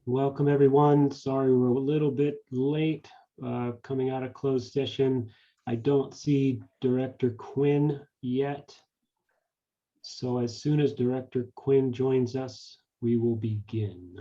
Welcome, everyone. Sorry we're a little bit late coming out of closed session. I don't see Director Quinn yet. So as soon as Director Quinn joins us, we will begin.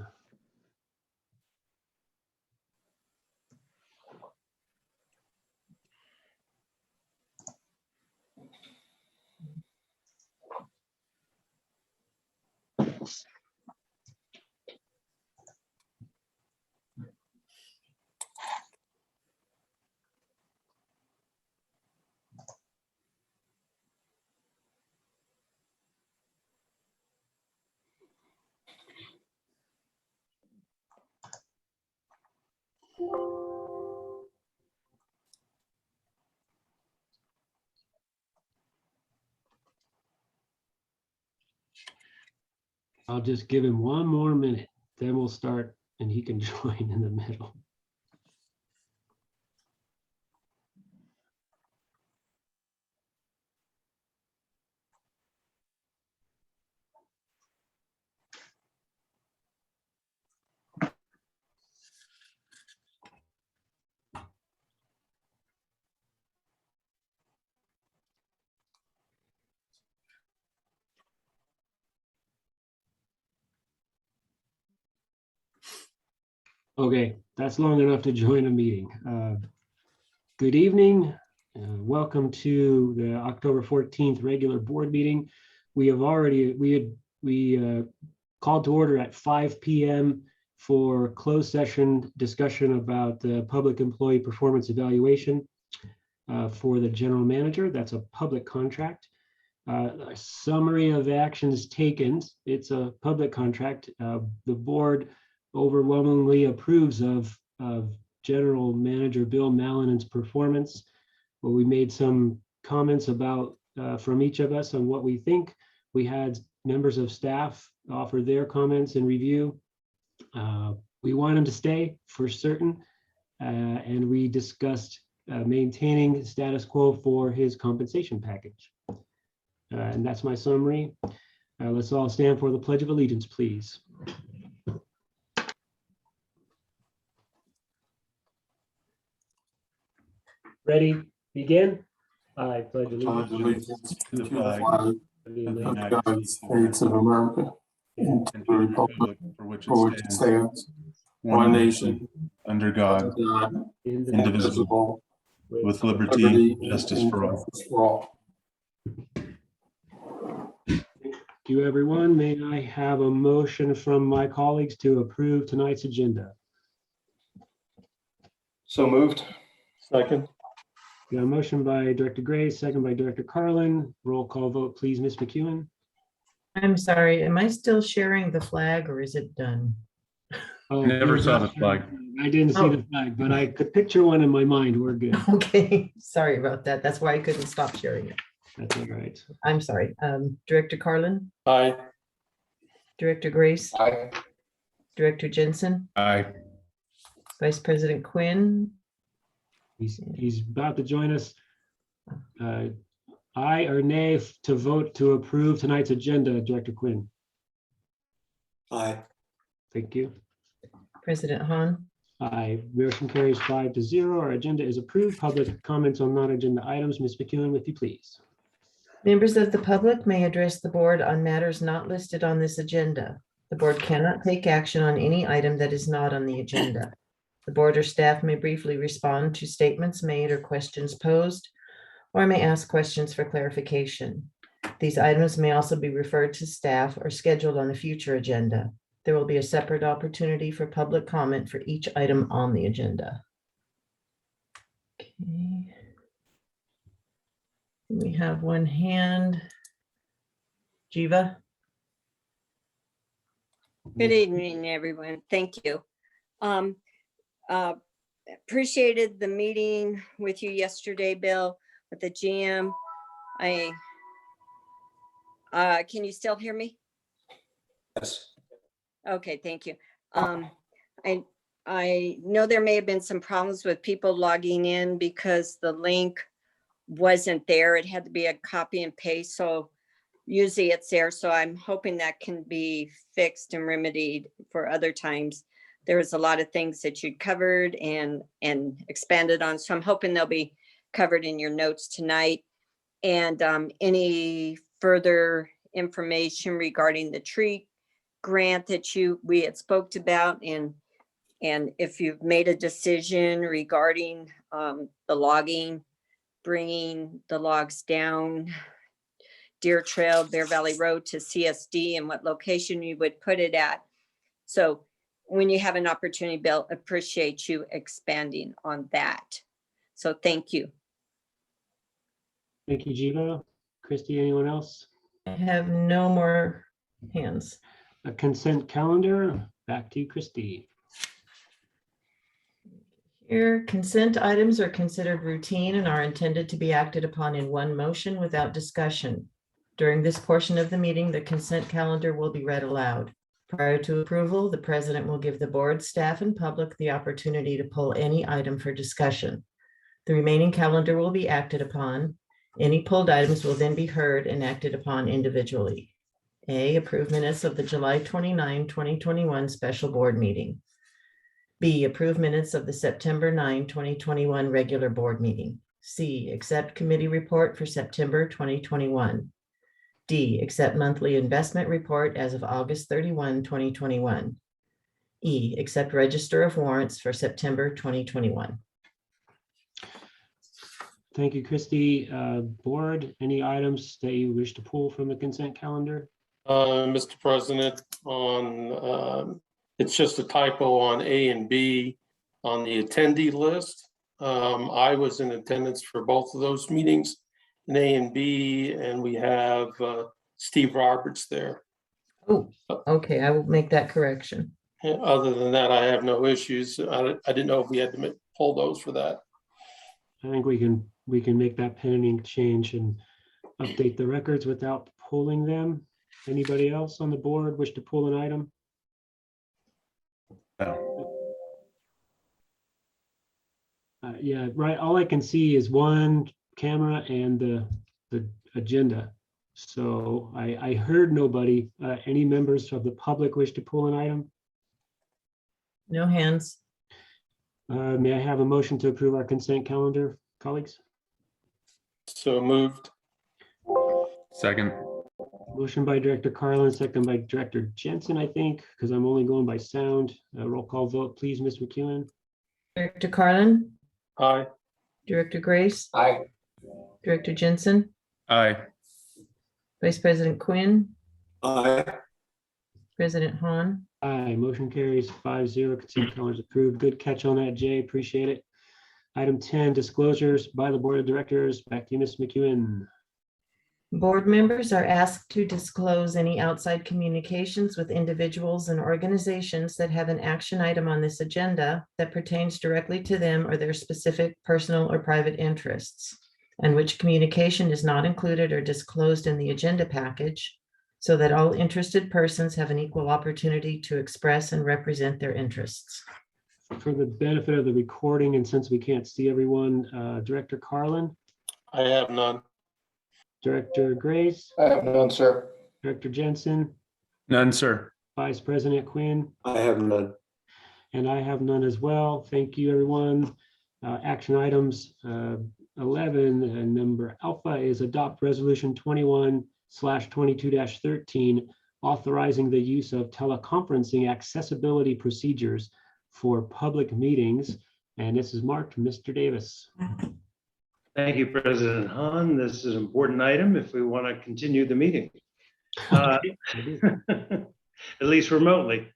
I'll just give him one more minute, then we'll start and he can join in the middle. Okay, that's long enough to join a meeting. Good evening. Welcome to the October 14th regular board meeting. We called to order at 5 p.m. for closed session discussion about the public employee performance evaluation for the general manager. That's a public contract. A summary of actions taken. It's a public contract. The board overwhelmingly approves of General Manager Bill Mallinen's performance. Well, we made some comments about from each of us on what we think. We had members of staff offer their comments and review. We want him to stay for certain, and we discussed maintaining status quo for his compensation package. And that's my summary. Let's all stand for the Pledge of Allegiance, please. Ready, begin. I pledge allegiance to the flag of the United States of America and to the republic for which it stands, one nation, under God, indivisible, with liberty and justice for all. Thank you, everyone. May I have a motion from my colleagues to approve tonight's agenda? So moved. Second. We have a motion by Director Gray, second by Director Carlin. Roll call vote, please, Ms. McEwen. I'm sorry, am I still sharing the flag or is it done? Oh, never saw the flag. I didn't see the flag, but I could picture one in my mind. We're good. Okay, sorry about that. That's why I couldn't stop sharing it. That's all right. I'm sorry. Director Carlin, Aye. Director Grace, Aye. Director Jensen, Aye. Vice President Quinn. He's about to join us. Aye or nay to vote to approve tonight's agenda, Director Quinn? Aye. Thank you. President Han. Aye. Motion carries 5-0. Our agenda is approved. Public comments on non-agenda items. Ms. McEwen, if you please. Members of the public may address the board on matters not listed on this agenda. The board cannot take action on any item that is not on the agenda. The board or staff may briefly respond to statements made or questions posed, or may ask questions for clarification. These items may also be referred to staff or scheduled on a future agenda. There will be a separate opportunity for public comment for each item on the agenda. Okay. We have one hand. Jiva. Good evening, everyone. Thank you. Appreciated the meeting with you yesterday, Bill, with the GM. Can you still hear me? Yes. Okay, thank you. I know there may have been some problems with people logging in because the link wasn't there. It had to be a copy and paste. So usually it's there. So I'm hoping that can be fixed and remedied for other times. there was a lot of things that you'd covered and expanded on. So I'm hoping they'll be covered in your notes tonight. And any further information regarding the tree grant that we had spoke about, and if you've made a decision regarding the logging, bringing the logs down Deertrail, Bear Valley Road to CSD, and what location you would put it at. So when you have an opportunity, Bill, appreciate you expanding on that. So thank you. Thank you, Jiva. Christy, anyone else? I have no more hands. A consent calendar. Back to you, Christy. Here, consent items are considered routine and are intended to be acted upon in one motion without discussion. During this portion of the meeting, the consent calendar will be read aloud. Prior to approval, the president will give the board, staff, and public the opportunity to pull any item for discussion. The remaining calendar will be acted upon. Any pulled items will then be heard and acted upon individually. A, approve minutes of the July 29, 2021 special board meeting. B, approve minutes of the September 9, 2021 regular board meeting. C, accept committee report for September 2021. D, accept monthly investment report as of August 31, 2021. E, accept register of warrants for September 2021. Thank you, Christy. Board, any items that you wish to pull from the consent calendar? Mr. President, it's just a typo on A and B on the attendee list. I was in attendance for both of those meetings in A and B, and we have Steve Roberts there. Oh, okay, I will make that correction. Other than that, I have no issues. I didn't know if we had to pull those for that. I think we can make that pending change and update the records without pulling them. Anybody else on the board wish to pull an item? No. Yeah, right. All I can see is one camera and the agenda. So I heard nobody. Any members of the public wish to pull an item? No hands. May I have a motion to approve our consent calendar, colleagues? So moved. Second. Motion by Director Carlin, second by Director Jensen, I think, because I'm only going by sound. Roll call vote, please, Ms. McEwen. Director Carlin, Aye. Director Grace, Aye. Director Jensen, Aye. Vice President Quinn, Aye. President Han. Aye, motion carries 5-0. Consent calendar is approved. Good catch on that, Jay. Appreciate it. Item 10, disclosures by the Board of Directors. Back to you, Ms. McEwen. Board members are asked to disclose any outside communications with individuals and organizations that have an action item on this agenda that pertains directly to them or their specific personal or private interests, and which communication is not included or disclosed in the agenda package, so that all interested persons have an equal opportunity to express and represent their interests. For the benefit of the recording, and since we can't see everyone, Director Carlin, I have none. Director Grace, I have none, sir. Director Jensen, None, sir. Vice President Quinn, I have none. and I have none as well. Thank you, everyone. Action items 11, number alpha is adopt resolution 21/22-13, authorizing the use of teleconferencing accessibility procedures for public meetings. And this is marked Mr. Davis. Thank you, President Han. This is an important item if we want to continue the meeting, at least remotely.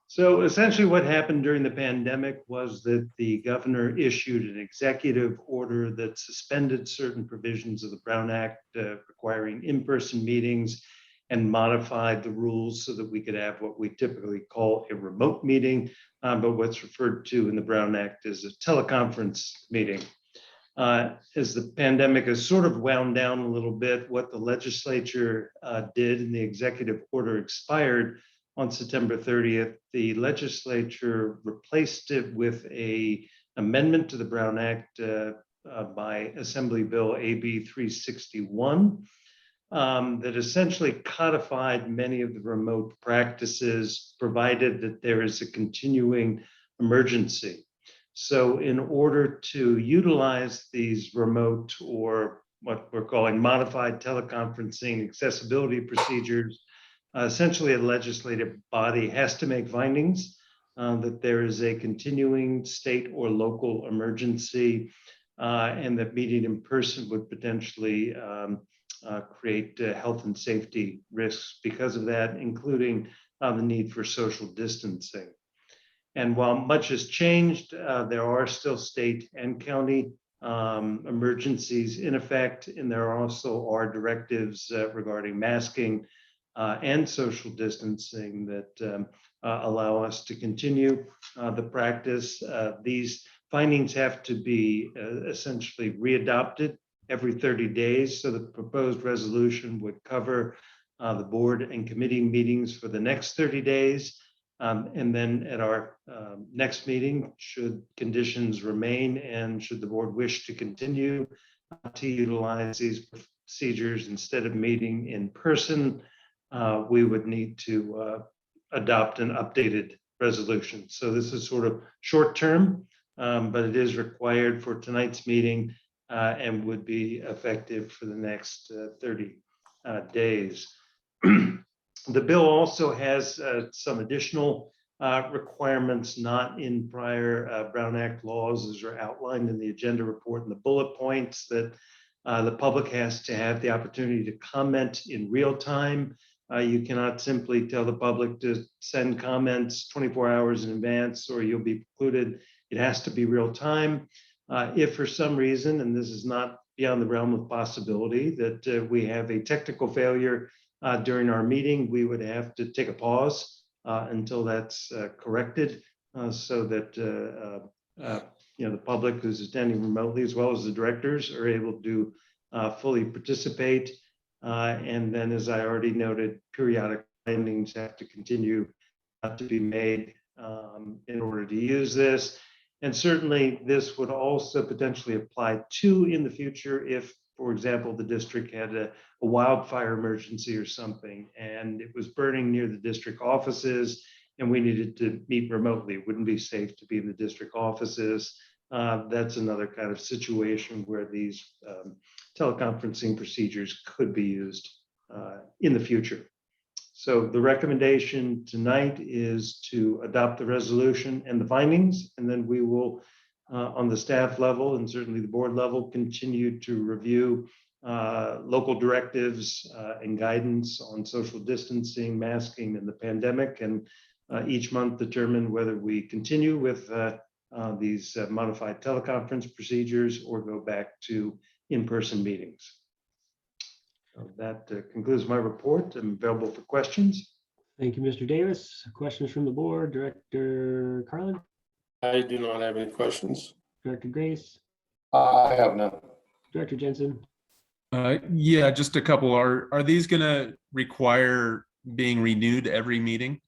So essentially what happened during the pandemic was that the governor issued an executive order that suspended certain provisions of the Brown Act requiring in-person meetings and modified the rules so that we could have what we typically call a remote meeting, but what's referred to in the Brown Act as a teleconference meeting. As the pandemic has sort of wound down a little bit, what the legislature did and the executive order expired on September 30th, the legislature replaced it with an amendment to the Brown Act by Assembly Bill AB 361. that essentially codified many of the remote practices, provided that there is a continuing emergency. So in order to utilize these remote, or what we're calling modified teleconferencing accessibility procedures, essentially a legislative body has to make findings that there is a continuing state or local emergency, and that meeting in person would potentially create health and safety risks because of that, including the need for social distancing. And while much has changed, there are still state and county emergencies in effect, and there also are directives regarding masking and social distancing that allow us to continue the practice. These findings have to be essentially readopted every 30 days. So the proposed resolution would cover the board and committee meetings for the next 30 days. And then at our next meeting, should conditions remain and should the board wish to continue to utilize these procedures instead of meeting in person, we would need to adopt an updated resolution. So this is sort of short term, but it is required for tonight's meeting and would be effective for the next 30 days. The bill also has some additional requirements not in prior Brown Act laws, as are outlined in the agenda report and the bullet points, that the public has to have the opportunity to comment in real time. You cannot simply tell the public to send comments 24 hours in advance or you'll be precluded. It has to be real time. If for some reason, and this is not beyond the realm of possibility, that we have a technical failure during our meeting, we would have to take a pause until that's corrected, so that the public who's attending remotely, as well as the directors, are able to fully participate. And then, as I already noted, periodic findings have to continue to be made in order to use this. And certainly this would also potentially apply to in the future if, for example, the district had a wildfire emergency or something, and it was burning near the district offices, and we needed to meet remotely. It wouldn't be safe to be in the district offices. That's another kind of situation where these teleconferencing procedures could be used in the future. So the recommendation tonight is to adopt the resolution and the findings, and then we will, on the staff level and certainly the board level, continue to review local directives and guidance on social distancing, masking, and the pandemic, and each month determine whether we continue with these modified teleconference procedures or go back to in-person meetings. So that concludes my report. I'm available for questions. Thank you, Mr. Davis. Questions from the board, Director Carlin, I do not have any questions. Director Grace, I have none. Director Jensen. Yeah, just a couple. Are these going to require being renewed every meeting?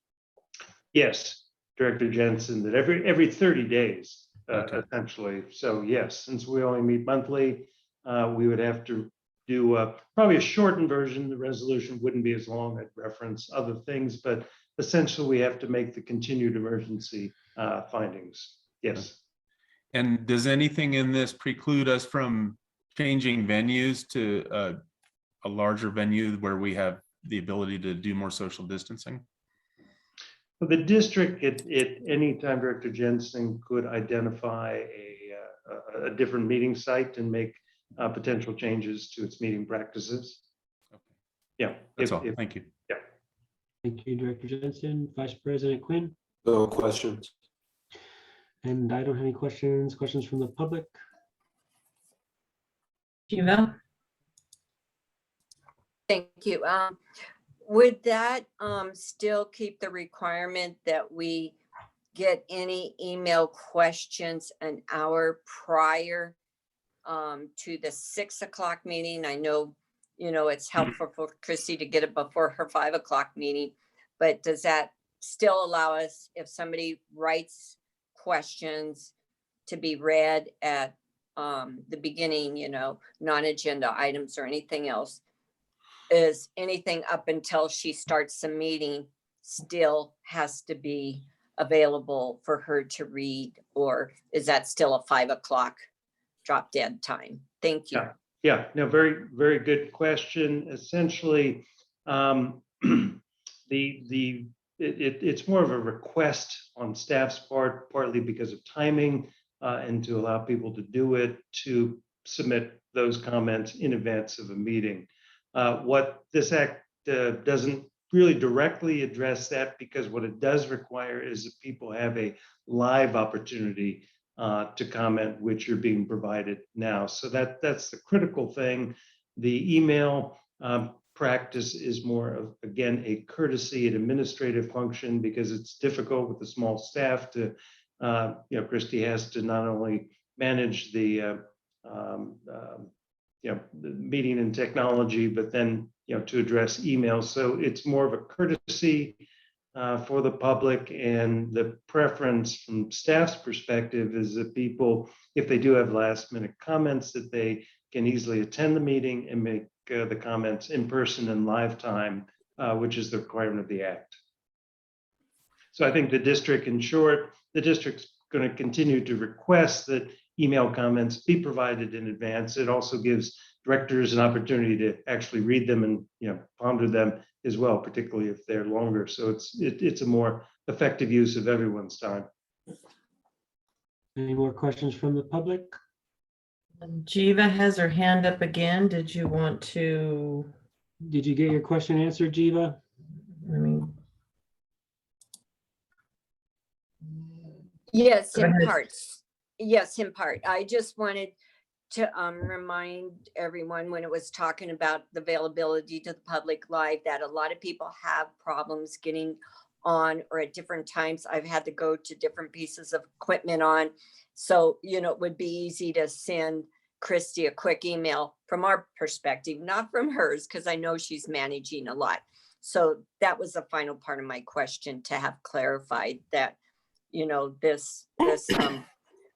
Yes, Director Jensen, that every 30 days, Okay. essentially. So yes, since we only meet monthly, we would have to do probably a shortened version. The resolution wouldn't be as long. I'd reference other things, but essentially we have to make the continued emergency findings. Yes. And does anything in this preclude us from changing venues to a larger venue where we have the ability to do more social distancing? For the district, at any time, Director Jensen could identify a different meeting site and make potential changes to its meeting practices. Okay. Yeah. That's all. Thank you. Yeah. Thank you, Director Jensen. Vice President Quinn. No questions. And I don't have any questions. Questions from the public? Shiva? Thank you. Would that still keep the requirement that we get any email questions an hour prior to the 6 o'clock meeting? I know, it's helpful for Christy to get it before her 5 o'clock meeting, but does that still allow us, if somebody writes questions, to be read at the beginning, non-agenda items or anything else? is anything up until she starts the meeting still has to be available for her to read, or is that still a 5 o'clock drop dead time? Thank you. Yeah, no, very, very good question. Essentially, it's more of a request on staff's part, partly because of timing, and to allow people to do it, to submit those comments in advance of a meeting. What this act doesn't really directly address that, because what it does require is that people have a live opportunity to comment, which are being provided now. So that's the critical thing. The email practice is more of, again, a courtesy and administrative function, because it's difficult with a small staff to, Christy has to not only manage the meeting and technology, but then, to address emails. So it's more of a courtesy for the public, and the preference from staff's perspective is that people, if they do have last minute comments, that they can easily attend the meeting and make the comments in person and live time, which is the requirement of the act. So I think the district, in short, the district's going to continue to request that email comments be provided in advance. It also gives directors an opportunity to actually read them and ponder them as well, particularly if they're longer. So it's a more effective use of everyone's time. Any more questions from the public? Jiva has her hand up again. Did you want to? Did you get your question answered, Jiva? Yes, Go in ahead. parts. Yes, in part. I just wanted to remind everyone, when it was talking about the availability to the public live, that a lot of people have problems getting on, or at different times I've had to go to different pieces of equipment on. So, it would be easy to send Christy a quick email from our perspective, not from hers, because I know she's managing a lot. So that was the final part of my question, to have clarified that, this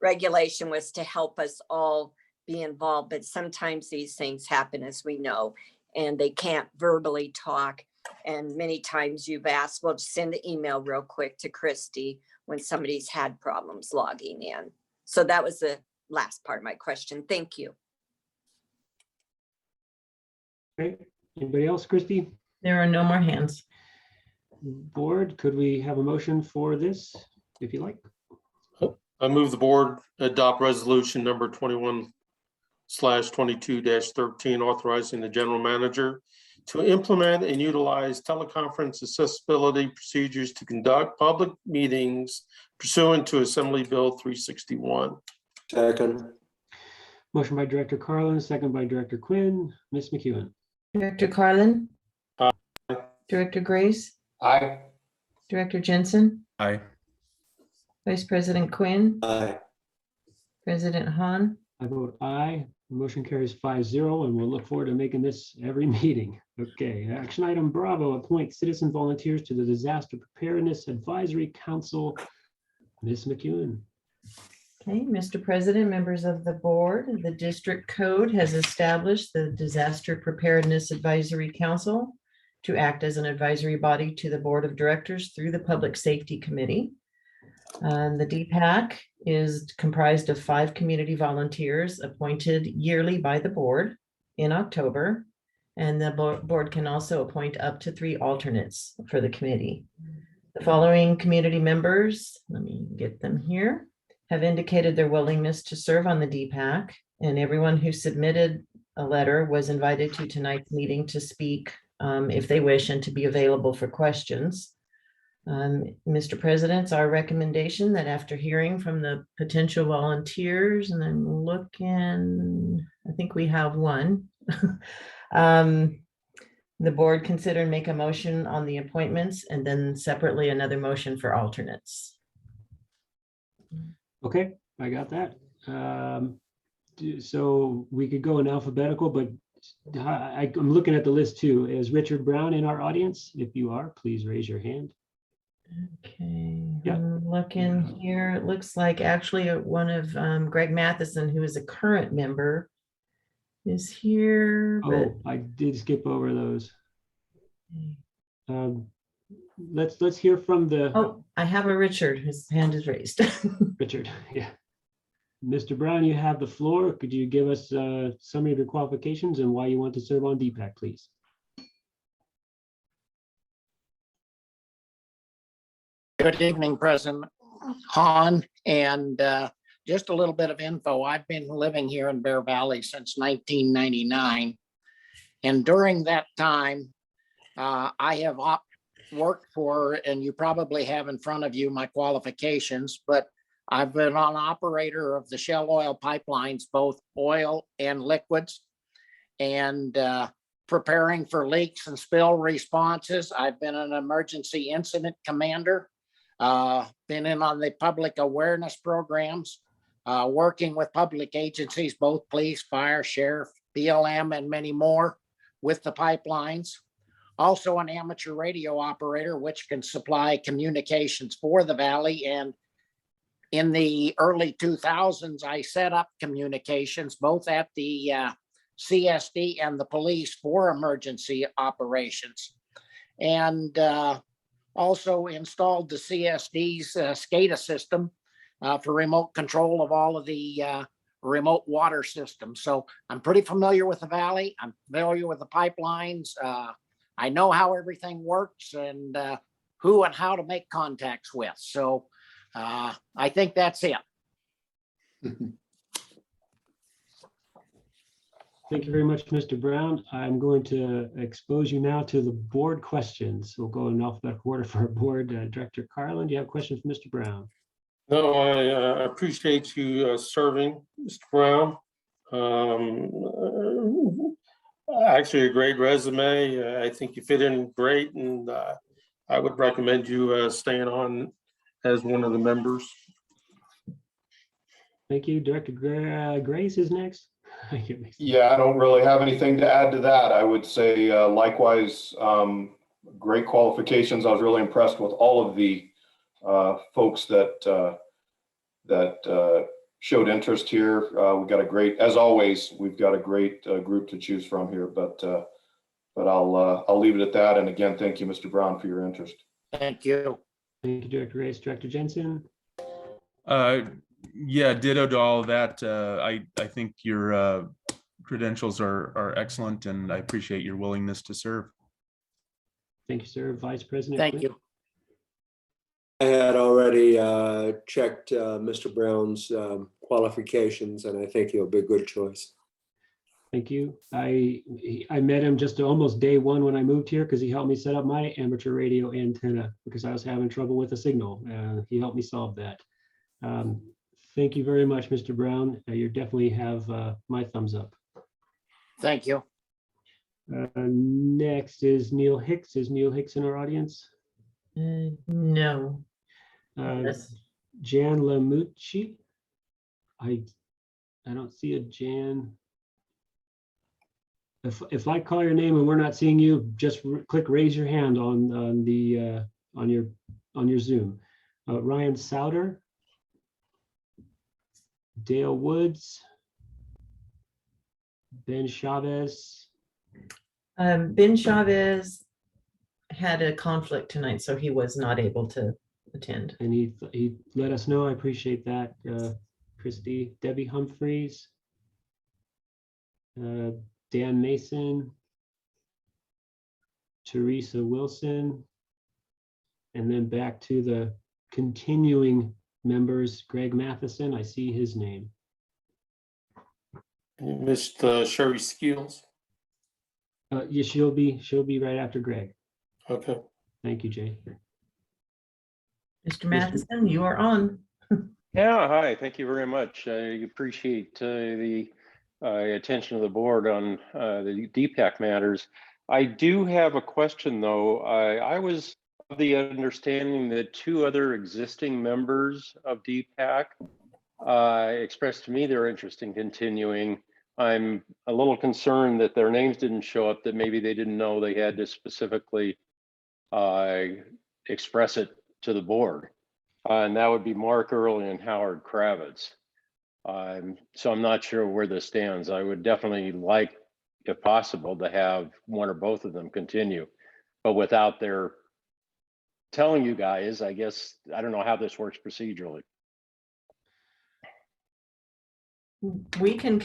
regulation was to help us all be involved, but sometimes these things happen, as we know, and they can't verbally talk. And many times you've asked, well, just send the email real quick to Christy when somebody's had problems logging in. So that was the last part of my question. Thank you. Okay. Anybody else, Christy? There are no more hands. Board, could we have a motion for this, if you like? I move the board adopt resolution number 21/22-13, authorizing the general manager to implement and utilize teleconference accessibility procedures to conduct public meetings pursuant to Assembly Bill 361. Second. Motion by Director Carlin, second by Director Quinn. Ms. McEwen. Director Carlin? Aye. Director Grace? Aye. Director Jensen? Aye. Vice President Quinn? Aye. President Han? I vote aye. Motion carries 5-0, and we'll look forward to making this every meeting. Okay, action item Bravo, appoint citizen volunteers to the Disaster Preparedness Advisory Council. Ms. McEwen. Okay, Mr. President, members of the board, the district code has established the Disaster Preparedness Advisory Council to act as an advisory body to the board of directors through the Public Safety Committee. The DPAC is comprised of 5 community volunteers appointed yearly by the board in October, and the board can also appoint up to 3 alternates for the committee. The following community members, let me get them here, have indicated their willingness to serve on the DPAC, and everyone who submitted a letter was invited to tonight's meeting to speak if they wish, and to be available for questions. Mr. President, it's our recommendation that after hearing from the potential volunteers, and I'm looking, I think we have one, the board consider and make a motion on the appointments, and then separately another motion for alternates. Okay, I got that. So we could go in alphabetical, but I'm looking at the list too. Is Richard Brown in our audience? If you are, please raise your hand. Okay, Yeah. I'm looking here. It looks like actually one of Greg Matheson, who is a current member, is here, but Oh, I did skip over those. Let's hear from the oh, I have a Richard. His hand is raised. Richard. Yeah. Mr. Brown, you have the floor. Could you give us a summary of your qualifications and why you want to serve on DPAC, please? Good evening, President Hahn, and just a little bit of info. I've been living here in Bear Valley since 1999. And during that time, I have worked for, and you probably have in front of you my qualifications, but I've been an operator of the Shell oil pipelines, both oil and liquids, and preparing for leaks and spill responses. I've been an emergency incident commander, been in on the public awareness programs, working with public agencies, both police, fire, sheriff, BLM, and many more with the pipelines. Also an amateur radio operator, which can supply communications for the Valley. And in the early 2000s, I set up communications both at the CSD and the police for emergency operations. And also installed the CSD's SCADA system for remote control of all of the remote water systems. So I'm pretty familiar with the Valley. I'm familiar with the pipelines. I know how everything works and who and how to make contacts with. So I think that's it. Thank you very much, Mr. Brown. I'm going to expose you now to the board questions. We'll go in alphabetical order for our board. Director Carlin, do you have a question for Mr. Brown? No, I appreciate you serving, Mr. Brown. Actually, a great resume. I think you fit in great, and I would recommend you staying on as one of the members. Thank you. Director Grace is next. Yeah, I don't really have anything to add to that. I would say likewise, great qualifications. I was really impressed with all of the folks that showed interest here. We've got a great, as always, we've got a great group to choose from here. But I'll leave it at that. And again, thank you, Mr. Brown, for your interest. Thank you. Thank you, Director Grace. Director Jensen. Yeah, ditto to all of that. I think your credentials are excellent, and I appreciate your willingness to serve. Thank you, sir. Vice President. Thank Quinn. you. I had already checked Mr. Brown's qualifications, and I think he'll be a good choice. Thank you. I met him just almost day one when I moved here because he helped me set up my amateur radio antenna because I was having trouble with the signal. He helped me solve that. Thank you very much, Mr. Brown. You definitely have my thumbs up. Thank you. Next is Neil Hicks. Is Neil Hicks in our audience? No. Yes. Jan Lamucci. I don't see a Jan. If I call your name and we're not seeing you, just click raise your hand on your Zoom. Ryan Souter. Dale Woods. Ben Chavez. Ben Chavez had a conflict tonight, so he was not able to attend. And he let us know. I appreciate that. Christy. Debbie Humphreys. Dan Mason. Teresa Wilson. And then back to the continuing members, Greg Matheson. I see his name. You missed Sherry Skeels. Yeah, she'll be right after Greg. Okay. Thank you, Jay. Mr. Matheson, you are on. Yeah, hi, thank you very much. I appreciate the attention of the board on the DPAC matters. I do have a question though. I was of the understanding that two other existing members of DPAC expressed to me their interest in continuing. I'm a little concerned that their names didn't show up, that maybe they didn't know they had to specifically express it to the board. And that would be Mark Early and Howard Kravitz. So I'm not sure where this stands. I would definitely like, if possible, to have one or both of them continue, but without their telling you guys, I guess, I don't know how this works procedurally. We can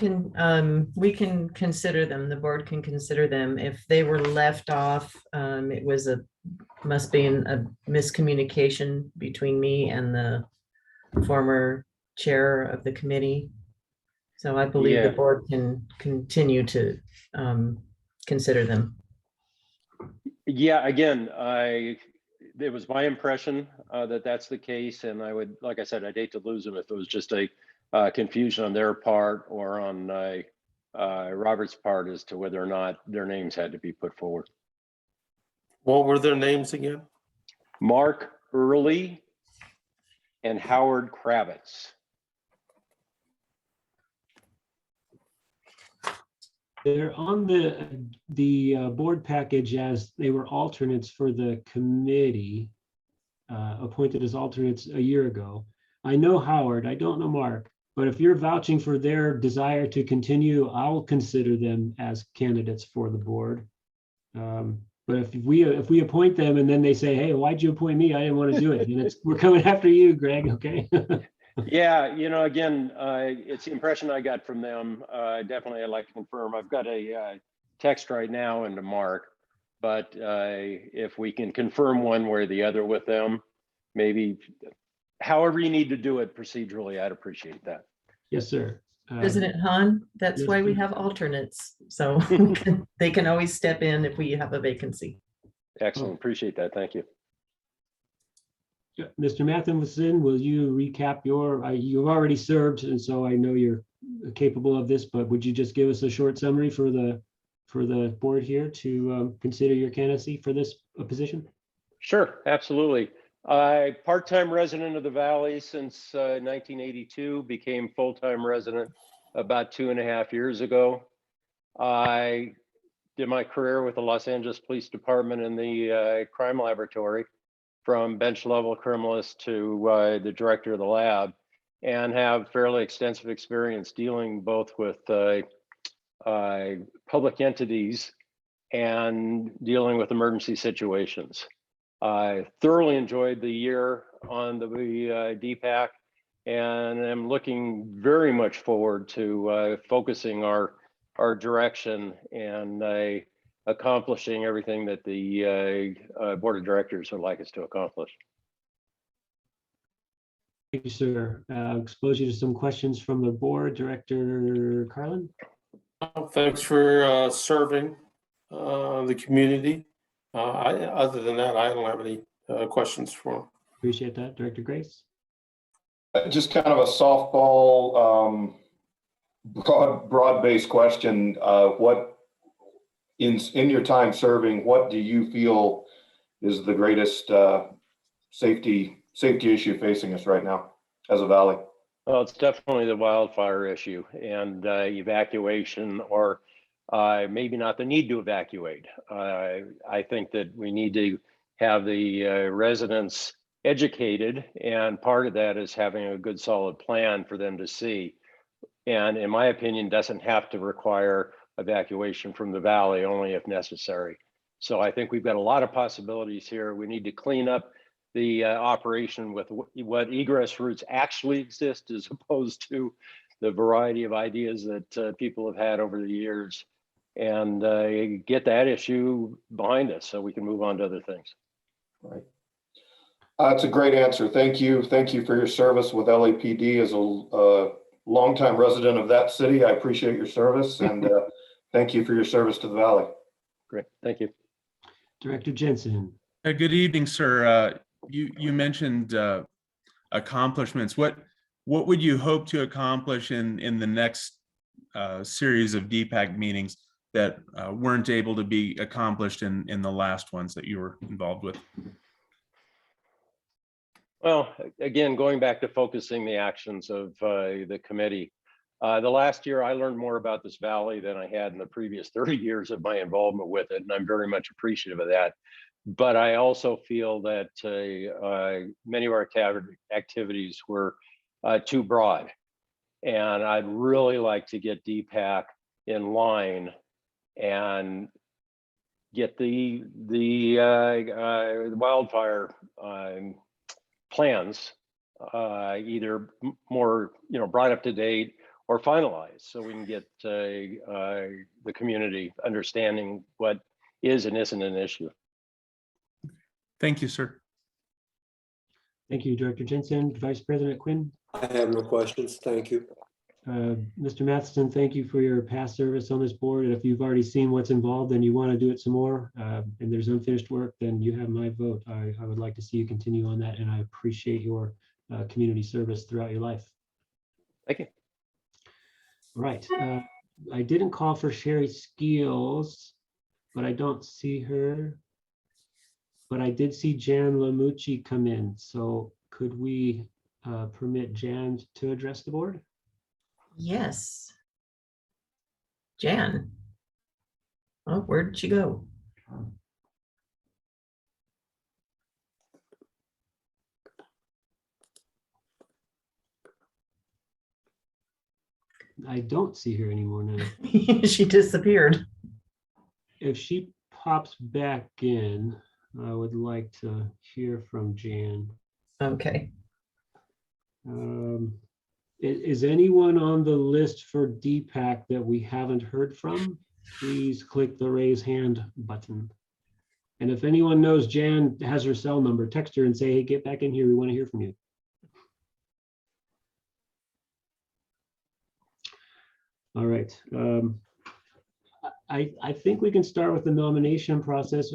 consider them, the board can consider them. If they were left off, it was must be a miscommunication between me and the former chair of the committee. So I believe the Yeah. board can continue to consider them. Yeah, again, it was my impression that that's the case, and I would, like I said, I'd hate to lose them if it was just a confusion on their part or on Robert's part as to whether or not their names had to be put forward. What were their names again? Mark Early and Howard Kravitz. They're on the board package as they were alternates for the committee, appointed as alternates a year ago. I know Howard, I don't know Mark, but if you're vouching for their desire to continue, I'll consider them as candidates for the board. But if we appoint them and then they say, hey, why'd you appoint me? I didn't want to do it. And we're coming after you, Greg, okay? Yeah, you know, again, it's the impression I got from them. Definitely, I'd like to confirm. I've got a text right now into Mark, but if we can confirm one way or the other with them, maybe however you need to do it procedurally, I'd appreciate that. Yes, sir. President Han, that's yes, why we sir. have alternates. So they can always step in if we have a vacancy. Excellent, appreciate that. Thank you. Mr. Matheson, will you recap you've already served, and so I know you're capable of this, but would you just give us a short summary for the board here to consider your candidacy for this position? Sure, absolutely. Part-time resident of the Valley since 1982, became full-time resident about 2.5 years ago. I did my career with the Los Angeles Police Department in the crime laboratory, from bench level criminalist to the director of the lab, and have fairly extensive experience dealing both with public entities and dealing with emergency situations. I thoroughly enjoyed the year on the DPAC, and I'm looking very much forward to focusing our direction and accomplishing everything that the board of directors would like us to accomplish. Thank you, sir. Expose you to some questions from the board. Director Carlin? Thanks for serving the community. Other than that, I don't have any questions for him. Appreciate that. Director Grace? Just kind of a softball, broad-based question. What in your time serving, what do you feel is the greatest safety issue facing us right now as a valley? Well, it's definitely the wildfire issue and evacuation, or maybe not the need to evacuate. I think that we need to have the residents educated, and part of that is having a good solid plan for them to see. And in my opinion, doesn't have to require evacuation from the valley, only if necessary. So I think we've got a lot of possibilities here. We need to clean up the operation with what egress routes actually exist, as opposed to the variety of ideas that people have had over the years, and get that issue behind us so we can move on to other things. Right. That's a great answer. Thank you. Thank you for your service with LAPD. As a longtime resident of that city, I appreciate your service, and thank you for your service to the Valley. Great, thank you. Director Jensen? Good evening, sir. You mentioned accomplishments. What would you hope to accomplish in the next series of DPAC meetings that weren't able to be accomplished in the last ones that you were involved with? Well, again, going back to focusing the actions of the committee, the last year I learned more about this valley than I had in the previous 30 years of my involvement with it, and I'm very much appreciative of that. But I also feel that many of our activities were too broad. And I'd really like to get DPAC in line and get the wildfire plans either more, brought up to date or finalized, so we can get the community understanding what is and isn't an issue. Thank you, sir. Thank you, Director Jensen. Vice President Quinn. I have no questions. Thank you. Mr. Matheson, thank you for your past service on this board. If you've already seen what's involved and you want to do it some more, and there's unfinished work, then you have my vote. I would like to see you continue on that, and I appreciate your community service throughout your life. Thank you. Right. I didn't call for Sherry Skeels, but I don't see her. But I did see Jan Lamucci come in. So could we permit Jan to address the board? Yes. Jan. Oh, where did she go? I don't see her anymore now. She disappeared. If she pops back in, I would like to hear from Jan. Okay. Is anyone on the list for DPAC that we haven't heard from? Please click the raise hand button. And if anyone knows Jan has her cell number, text her and say, hey, get back in here. We want to hear from you. All right. I think we can start with the nomination process.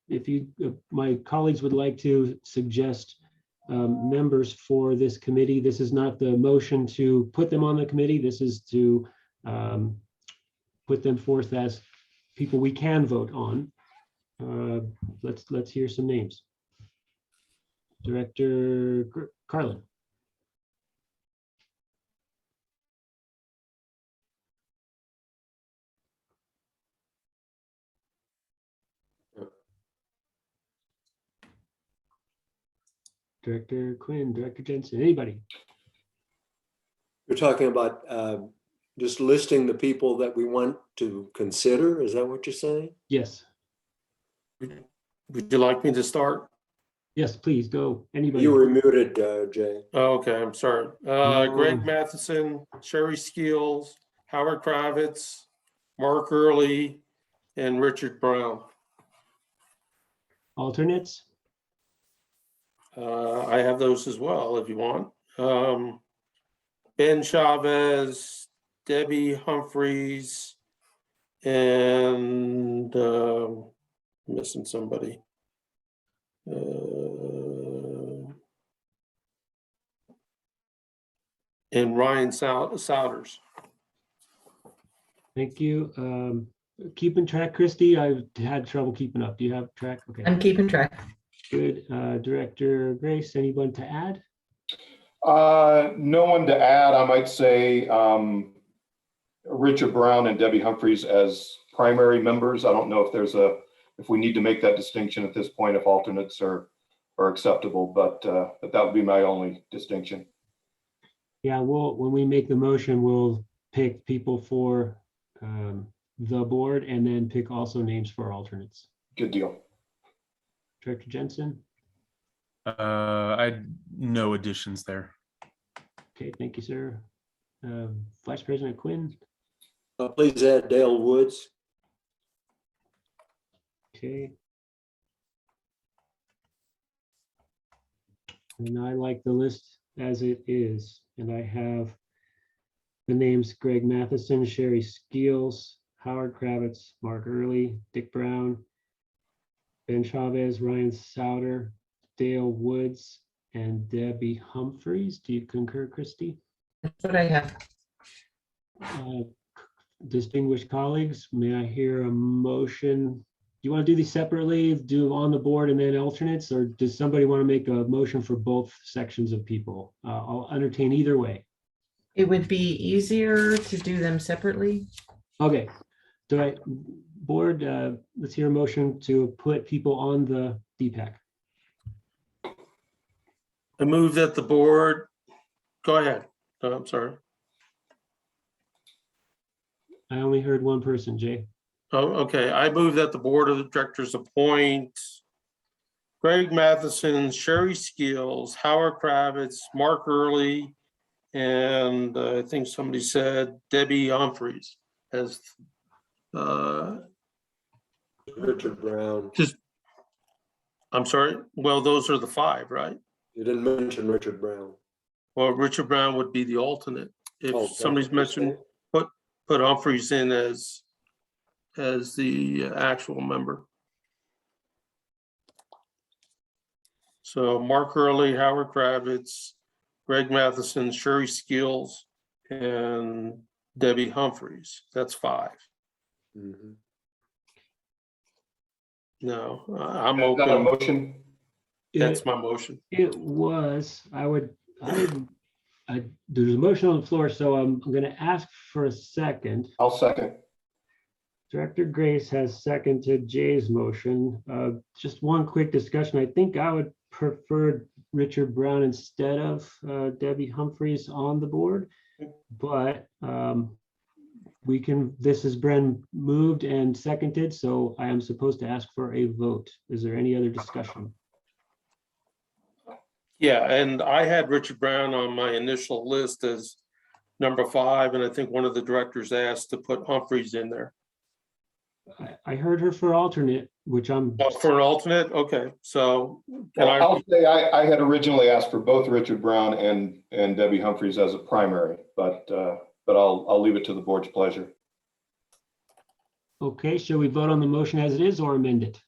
If my colleagues would like to suggest members for this committee, this is not the motion to put them on the committee. This is to put them forth as people we can vote on. Let's hear some names. Director Carlin. Director Quinn, Director Jensen, anybody? You're talking about just listing the people that we want to consider. Is that what you're saying? Yes. Would you like me to start? Yes, please go. Anybody? You were muted, Jay. Oh, okay, I'm sorry. Greg Matheson, Sherry Skeels, Howard Kravitz, Mark Early, and Richard Brown. Alternates? I have those as well, if you want. Ben Chavez, Debbie Humphreys, and missing somebody. And Ryan Souders. Thank you. Keeping track, Christy? I had trouble keeping up. Do you have track? Okay. I'm keeping track. Good. Director Grace, anyone to add? No one to add. I might say Richard Brown and Debbie Humphreys as primary members. I don't know if there's if we need to make that distinction at this point, if alternates are acceptable, but that would be my only distinction. Yeah, when we make the motion, we'll pick people for the board and then pick also names for alternates. Good deal. Director Jensen? No additions there. Okay, thank you, sir. Vice President Quinn? Please add Dale Woods. Okay. And I like the list as it is. And I have the names Greg Matheson, Sherry Skeels, Howard Kravitz, Mark Early, Dick Brown, Ben Chavez, Ryan Souder, Dale Woods, and Debbie Humphreys. Do you concur, Christy? That's what I have. Distinguished colleagues, may I hear a motion? Do you want to do these separately, do on the board and then alternates, or does somebody want to make a motion for both sections of people? I'll entertain either way. It would be easier to do them separately. Okay. Board, let's hear a motion to put people on the DPAC. I move that the board, go ahead. I'm sorry. I only heard one person, Jay. Oh, okay. I move that the board of directors appoint Greg Matheson, Sherry Skills, Howard Kravitz, Mark Early, and I think somebody said Debbie Humphreys as Richard Brown. I'm sorry. Well, those are the 5, right? You didn't mention Richard Brown. Well, Richard Brown would be the alternate. If Oh, somebody's that's mentioned, put Humphreys in as the actual member. So Mark Early, Howard Kravitz, Greg Matheson, Sherry Skills, and Debbie Humphreys. That's 5. Mhm. No, I'm Is that a open. motion? That's my motion. It was, there's a motion on the floor, so I'm going to ask for a second. I'll second. Director Grace has seconded Jay's motion. Just one quick discussion. I think I would prefer Richard Brown instead of Debbie Humphreys on the board, but this has been moved and seconded, so I am supposed to ask for a vote. Is there any other discussion? Yeah, and I had Richard Brown on my initial list as number 5, and I think one of the directors asked to put Humphreys in there. I heard her for alternate, which I'm. Oh, for an alternate? Okay, so can I? I'll say I had originally asked for both Richard Brown and Debbie Humphreys as a primary, but I'll leave it to the board's pleasure. Okay, shall we vote on the motion as it is or amend it?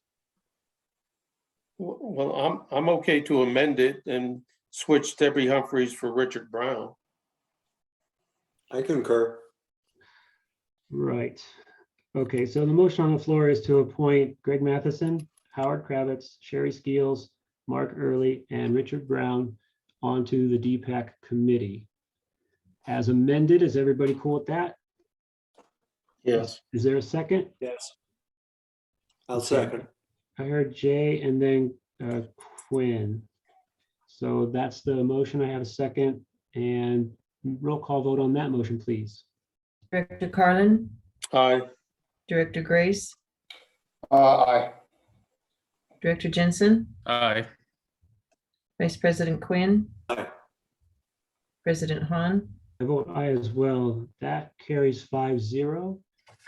Well, I'm okay to amend it and switch Debbie Humphreys for Richard Brown. I concur. Right. Okay, so the motion on the floor is to appoint Greg Matheson, Howard Kravitz, Sherry Skills, Mark Early, and Richard Brown onto the DPAC committee. As amended, is everybody cool with that? Yes. Is there a second? Yes. I'll Okay. second. I heard Jay and then Quinn. So that's the motion. I have a second, and roll call vote on that motion, please. Director Carlin, Aye. Director Grace, Aye. Director Jensen, Aye. Vice President Quinn, Aye. President Han. I vote aye as well. That carries 5-0.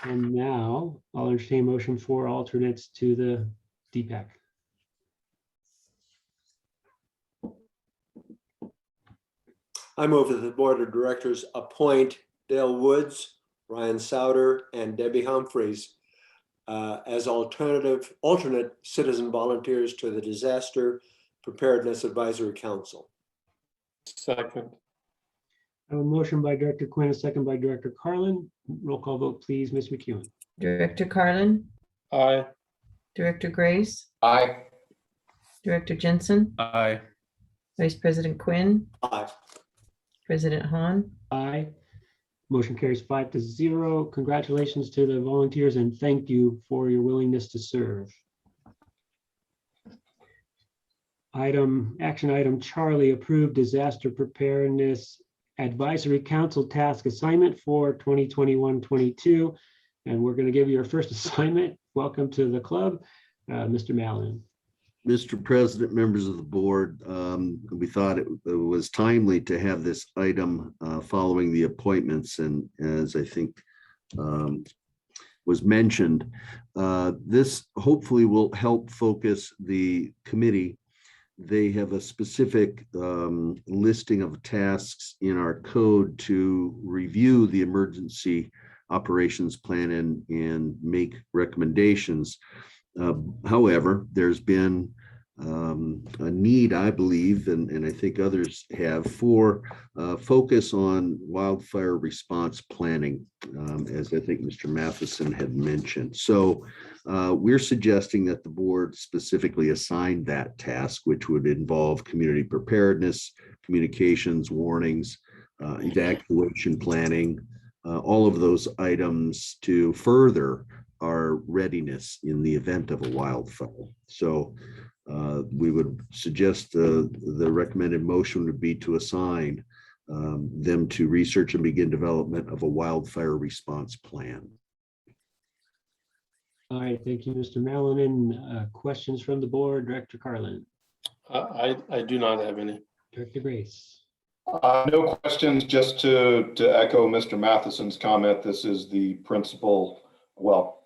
And now I'll entertain a motion for alternates to the DPAC. I move that the board of directors appoint Dale Woods, Ryan Souter, and Debbie Humphreys as alternate citizen volunteers to the Disaster Preparedness Advisory Council. Second. I have a motion by Director Quinn, a second by Director Carlin. Roll call vote, please, Ms. McEwen. Director Carlin, Aye. Director Grace, Aye. Director Jensen, Aye. Vice President Quinn, Aye. President Han. Aye. Motion carries 5-0. Congratulations to the volunteers and thank you for your willingness to serve. Action item Charlie, approved disaster preparedness advisory council task assignment for 2021-22. And we're going to give you your first assignment. Welcome to the club, Mr. Mallon. Mr. President, members of the board, we thought it was timely to have this item following the appointments, and as I think was mentioned, this hopefully will help focus the committee. They have a specific listing of tasks in our code to review the emergency operations plan and make recommendations. However, there's been a need, I believe, and I think others have, for focus on wildfire response planning, as I think Mr. Matheson had mentioned. So we're suggesting that the board specifically assign that task, which would involve community preparedness, communications, warnings, evacuation planning, all of those items to further our readiness in the event of a wildfire. So we would suggest the recommended motion would be to assign them to research and begin development of a wildfire response plan. All right, thank you, Mr. Mallon. Questions from the board, Director Carlin, I do not have any. Director Grace. No questions, just to echo Mr. Matheson's comment. This is the principal, well,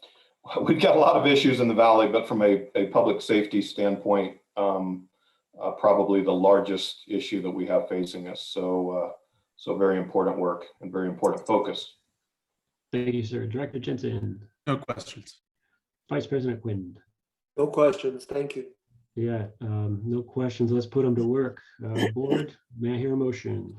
we've got a lot of issues in the valley, but from a public safety standpoint, probably the largest issue that we have facing us. So very important work and very important focus. Thank you, sir. Director Jensen. No questions. Vice President Quinn. No questions. Thank you. Yeah, no questions. Let's put them to work. Board, may I hear a motion?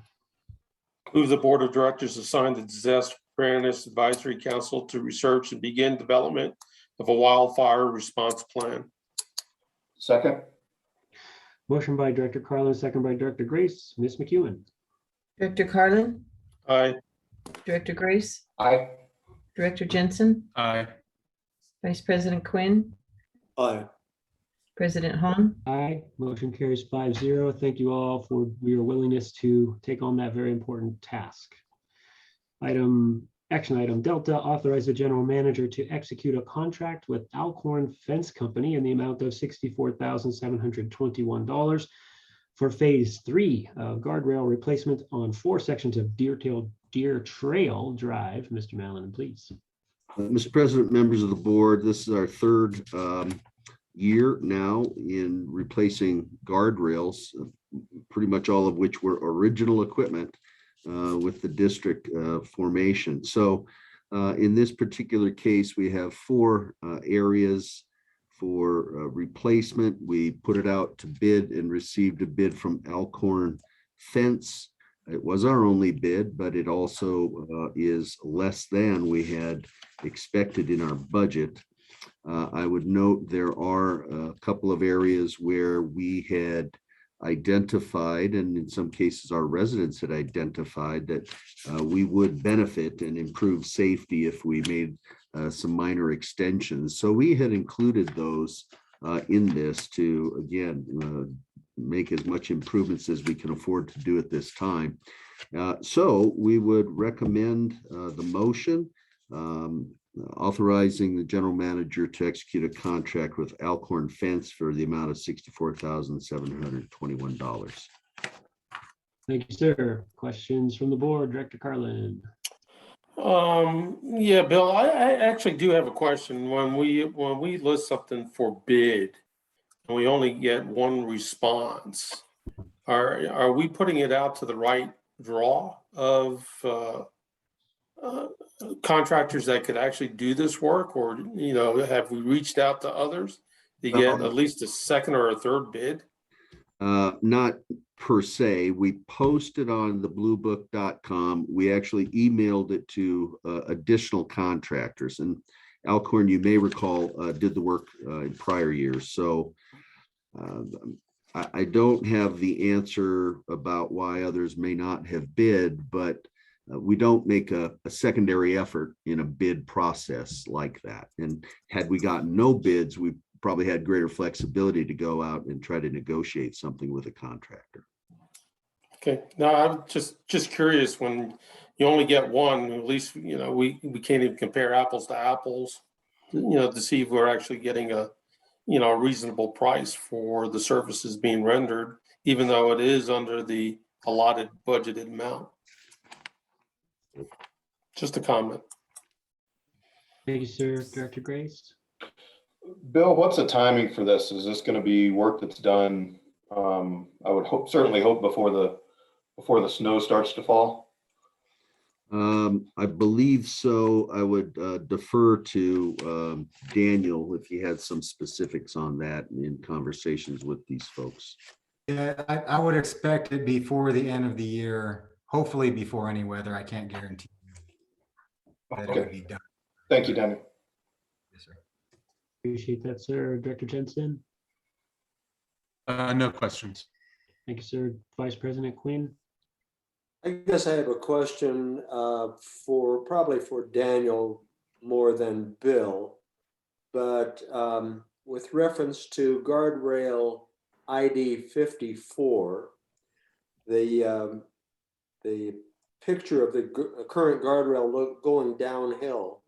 Move the Board of Directors assign the Disaster Preparedness Advisory Council to research and begin development of a wildfire response plan. Second. Motion by Director Carlin, second by Director Grace. Ms. McEwen. Director Carlin, Aye. Director Grace, Aye. Director Jensen, Aye. Vice President Quinn, Aye. President Hahn. Aye, motion carries 5-0. Thank you all for your willingness to take on that very important task. Action item Delta, authorize the general manager to execute a contract with Alcorn Fence Company in the amount of $64,721 for phase 3 of guardrail replacement on 4 sections of Deertrail Drive. Mr. Mallon, please. Mr. President, members of the board, this is our third year now in replacing guardrails, pretty much all of which were original equipment with the district formation. So in this particular case, we have 4 areas for replacement. We put it out to bid and received a bid from Alcorn Fence. It was our only bid, but it also is less than we had expected in our budget. I would note there are a couple of areas where we had identified, and in some cases our residents had identified, that we would benefit and improve safety if we made some minor extensions. So we had included those in this to, again, make as much improvements as we can afford to do at this time. So we would recommend the motion authorizing the general manager to execute a contract with Alcorn Fence for the amount of $64,721. Thank you, sir. Questions from the board, Director Carlin. Yeah, Bill, I actually do have a question. When we list something for bid and we only get one response, are we putting it out to the right draw of contractors that could actually do this work, or have we reached out to others to get at least a second or a third bid? Not per se. We posted on the bluebook.com. We actually emailed it to additional contractors, and Alcorn, you may recall, did the work in prior years. So I don't have the answer about why others may not have bid, but we don't make a secondary effort in a bid process like that. And had we gotten no bids, we probably had greater flexibility to go out and try to negotiate something with a contractor. Okay, no, I'm just curious, when you only get one, at least, we can't even compare apples to apples, to see if we're actually getting a reasonable price for the services being rendered, even though it is under the allotted budgeted amount. Just a comment. Thank you, sir. Director Grace. Bill, what's the timing for this? Is this going to be work that's done? I would certainly hope before the snow starts to fall. I believe so. I would defer to Daniel if he had some specifics on that in conversations with these folks. Yeah, I would expect it before the end of the year, hopefully before any weather. I can't guarantee that it would be done. Thank you, Daniel. Yes, sir. Appreciate that, sir. Director Jensen. No questions. Thank you, sir. Vice President Quinn. I guess I have a question probably for Daniel more than Bill, but with reference to guardrail ID 54, the the picture of the current guardrail going downhill.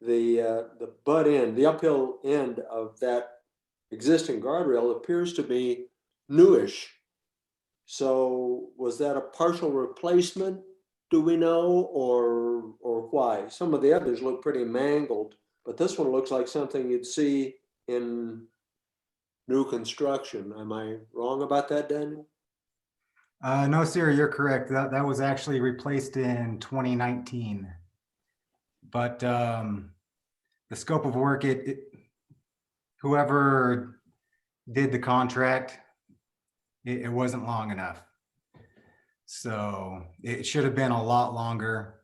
The butt end, the uphill end of that existing guardrail appears to be newish. So was that a partial replacement, do we know, or why? Some of the others look pretty mangled, but this one looks like something you'd see in new construction. Am I wrong about that, Daniel? No, sir, you're correct. That was actually replaced in 2019. But the scope of work, whoever did the contract, it wasn't long enough. So it should have been a lot longer.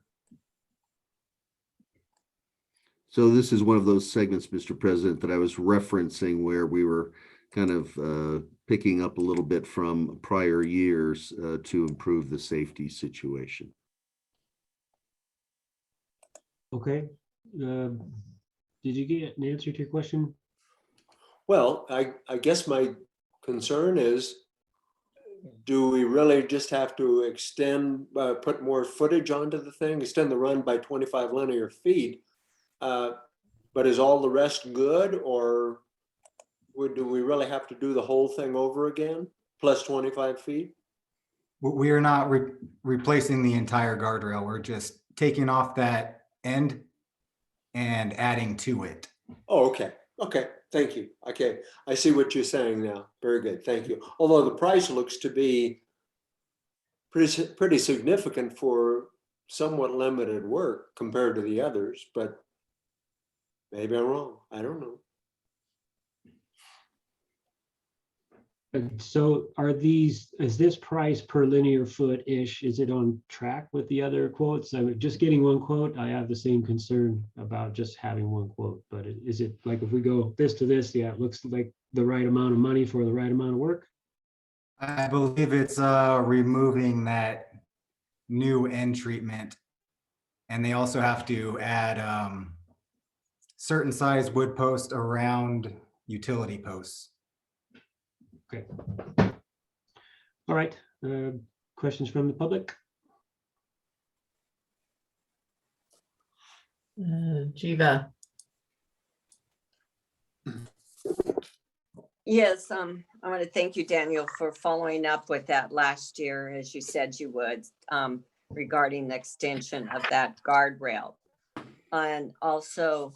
So this is one of those segments, Mr. President, that I was referencing where we were kind of picking up a little bit from prior years to improve the safety situation. Okay. Did you get an answer to your question? Well, I guess my concern is, do we really just have to extend, put more footage onto the thing, extend the run by 25 linear feet? But is all the rest good, or do we really have to do the whole thing over again, plus 25 feet? We are not replacing the entire guardrail. We're just taking off that end and adding to it. Oh, okay. Okay. Thank you. Okay. I see what you're saying now. Very good. Thank you. Although the price looks to be pretty significant for somewhat limited work compared to the others, but maybe I'm wrong. I don't know. So is this price per linear foot-ish, is it on track with the other quotes? I mean, just getting one quote, I have the same concern about just having one quote, but is it like if we go this to this, yeah, it looks like the right amount of money for the right amount of work? I believe it's removing that new end treatment. And they also have to add certain size wood posts around utility posts. Okay. All right. Questions from the public? Jiva. Yes, I want to thank you, Daniel, for following up with that last year, as you said you would, regarding the extension of that guardrail. And also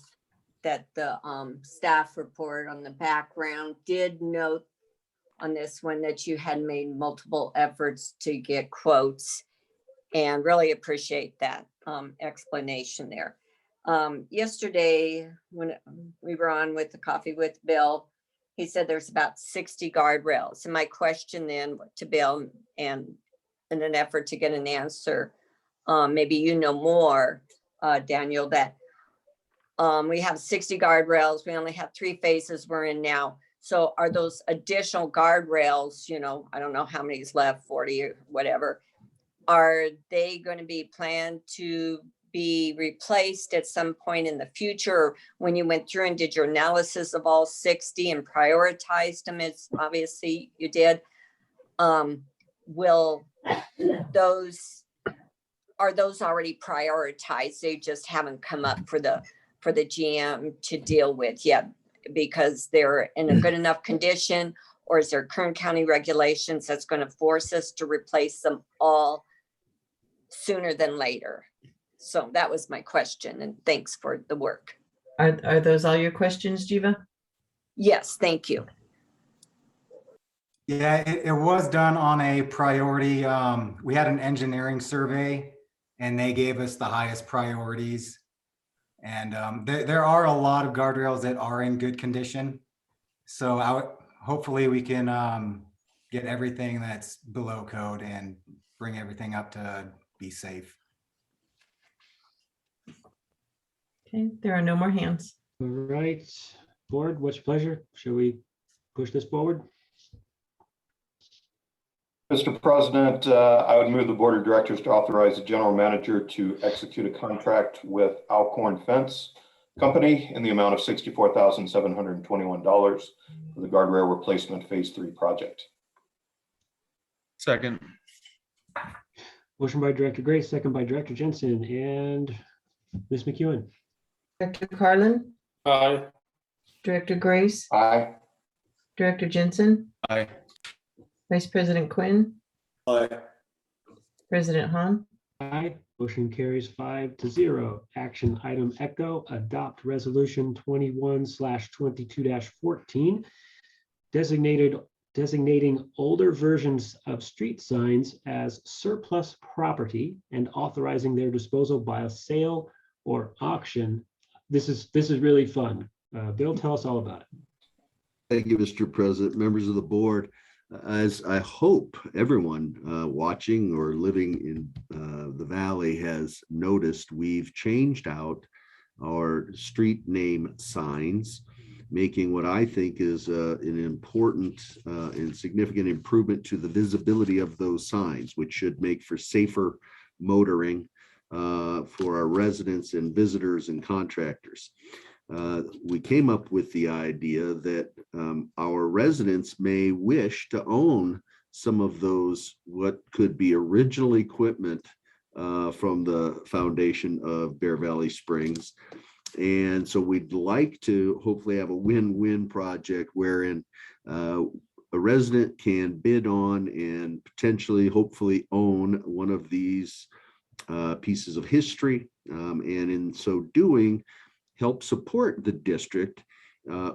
that the staff report on the background did note on this one that you had made multiple efforts to get quotes, and really appreciate that explanation there. Yesterday, when we were on with the Coffee with Bill, he said there's about 60 guardrails. And my question then to Bill, and in an effort to get an answer, maybe you know more, Daniel, that we have 60 guardrails. We only have 3 phases we're in now. So are those additional guardrails, you know, I don't know how many is left, 40 or whatever, are they going to be planned to be replaced at some point in the future? When you went through and did your analysis of all 60 and prioritized them, as obviously you did, will those, are those already prioritized? They just haven't come up for the GM to deal with yet because they're in a good enough condition, or is there Kern County regulations that's going to force us to replace them all sooner than later? So that was my question, and thanks for the work. Are those all your questions, Jiva? Yes, thank you. Yeah, it was done on a priority. We had an engineering survey and they gave us the highest priorities. And there are a lot of guardrails that are in good condition. So hopefully we can get everything that's below code and bring everything up to be safe. Okay, there are no more hands. All right, board, what's your pleasure? Shall we push this forward? Mr. President, I would move the board of directors to authorize the general manager to execute a contract with Alcorn Fence Company in the amount of $64,721 for the guardrail replacement phase 3 project. Second. Motion by Director Grace, second by Director Jensen, and Ms. McEwen. Director Carlin, Aye. Director Grace, Aye. Director Jensen, Aye. Vice President Quinn, Aye. President Han. Aye. Motion carries 5-0. Action item Echo, adopt resolution 21/22-14, designating older versions of street signs as surplus property and authorizing their disposal by a sale or auction. This is really fun. Bill, tell us all about it. Thank you, Mr. President, members of the board. As I hope everyone watching or living in the Valley has noticed, we've changed out our street name signs, making what I think is an important and significant improvement to the visibility of those signs, which should make for safer motoring for our residents and visitors and contractors. We came up with the idea that our residents may wish to own some of those, what could be original equipment from the foundation of Bear Valley Springs. And so we'd like to hopefully have a win-win project wherein a resident can bid on and potentially, hopefully own one of these pieces of history. And in so doing, help support the district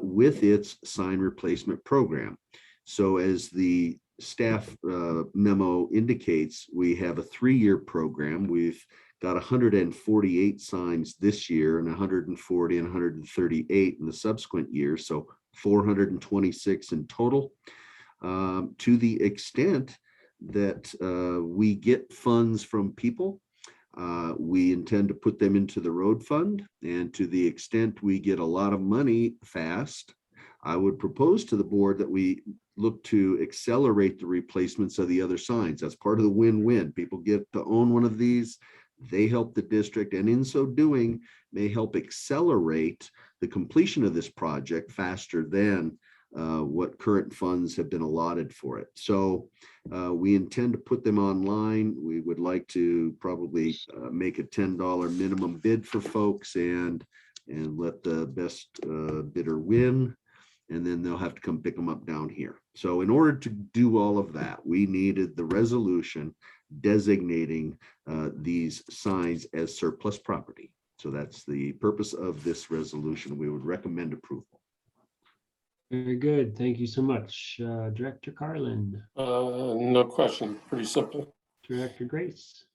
with its sign replacement program. So as the staff memo indicates, we have a 3-year program. We've got 148 signs this year and 140 and 138 in the subsequent years, so 426 in total. To the extent that we get funds from people, we intend to put them into the road fund, and to the extent we get a lot of money fast, I would propose to the board that we look to accelerate the replacements of the other signs. That's part of the win-win. People get to own one of these, they help the district, and in so doing may help accelerate the completion of this project faster than what current funds have been allotted for it. So we intend to put them online. We would like to probably make a $10 minimum bid for folks and let the best bidder win, and then they'll have to come pick them up down here. So in order to do all of that, we needed the resolution designating these signs as surplus property. So that's the purpose of this resolution. We would recommend approval. Very good. Thank you so much. Director Carlin. No question. Pretty simple. Director Grace.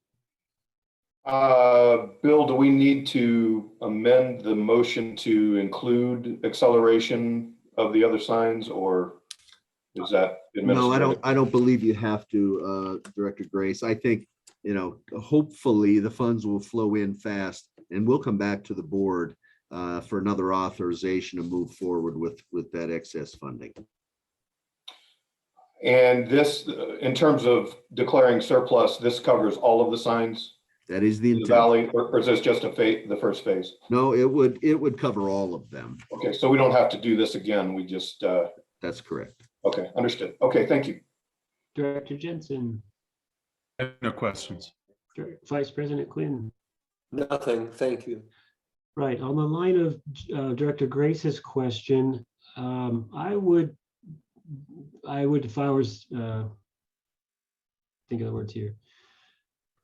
Bill, do we need to amend the motion to include acceleration of the other signs, or is that administrative? No, I don't believe you have to, Director Grace. I think, hopefully the funds will flow in fast, and we'll come back to the board for another authorization to move forward with that excess funding. And this, in terms of declaring surplus, this covers all of the signs That is the in the intent. valley, or is this just the first phase? No, it would cover all of them. Okay, so we don't have to do this again. We just, That's correct. okay, understood. Okay, thank you. Director Jensen. I have no questions. Vice President Quinn. Nothing, thank you. Right, on the line of Director Grace's question, I would, if I was, think of the words here,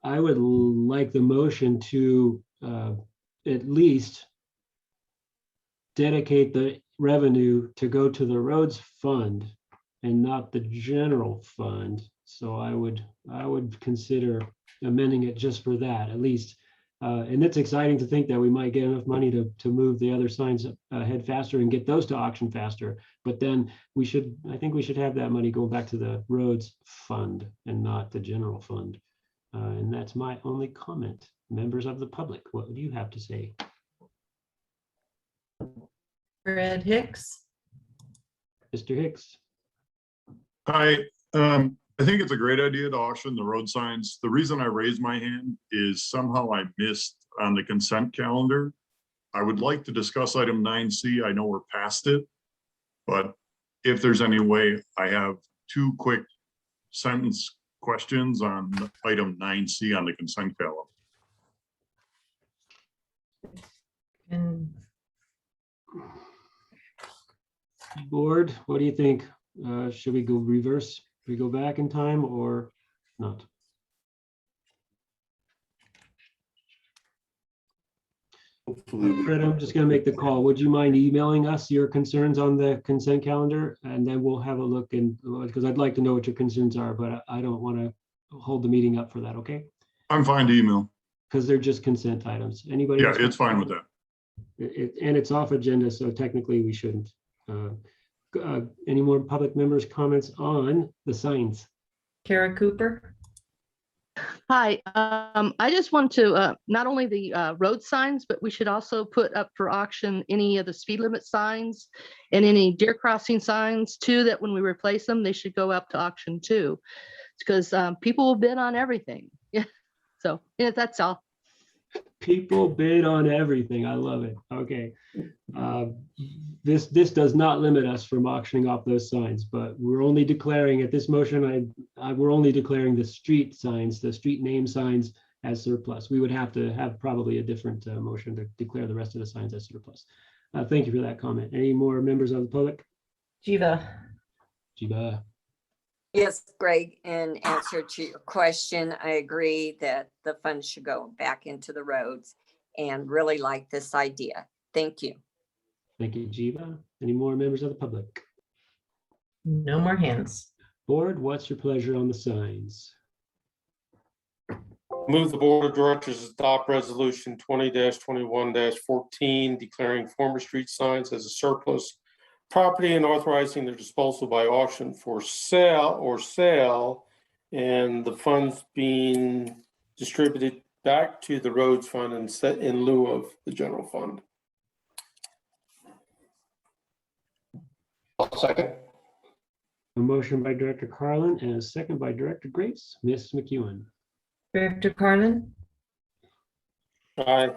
I would like the motion to at least dedicate the revenue to go to the roads fund and not the general fund. So I would consider amending it just for that, at least. And it's exciting to think that we might get enough money to move the other signs ahead faster and get those to auction faster. But then I think we should have that money go back to the roads fund and not the general fund. And that's my only comment. Members of the public, what do you have to say? Ed Hicks. Mr. Hicks. Hi, I think it's a great idea to auction the road signs. The reason I raised my hand is somehow I missed on the consent calendar. I would like to discuss item 9C. I know we're past it, but if there's any way, I have 2 quick sentence questions on item 9C on the consent calendar. And Board, what do you think? Should we go reverse? Should we go back in time or not? Fred, I'm just going to make the call. Would you mind emailing us your concerns on the consent calendar? And then we'll have a look, and because I'd like to know what your concerns are, but I don't want to hold the meeting up for that, okay? I'm fine to email. Because they're just consent items. Anybody? Yeah, else? it's fine with that. And it's off agenda, so technically we shouldn't. Any more public members' comments on the signs? Kara Cooper. Hi, I just want to, not only the road signs, but we should also put up for auction any of the speed limit signs and any deer crossing signs too, that when we replace them, they should go up to auction too. Because people will bid on everything. Yeah, so yeah, that's all. People bid on everything. I love it. Okay. This does not limit us from auctioning off those signs, but we're only declaring at this motion, we're only declaring the street signs, the street name signs as surplus. We would have to have probably a different motion to declare the rest of the signs as surplus. Thank you for that comment. Any more members of the public? Jiva. Jiba. Yes, Greg, in answer to your question, I agree that the funds should go back into the roads and really like this idea. Thank you. Thank you, Jiva. Any more members of the public? No more hands. Board, what's your pleasure on the signs? Move the Board of Directors adopt Resolution 20-21-14, declaring former street signs as a surplus property and authorizing their disposal by auction for sale, and the funds being distributed back to the roads fund and set in lieu of the general fund. I'll second. A motion by Director Carlin and a second by Director Grace. Ms. McEwen. Director Carlin. Aye.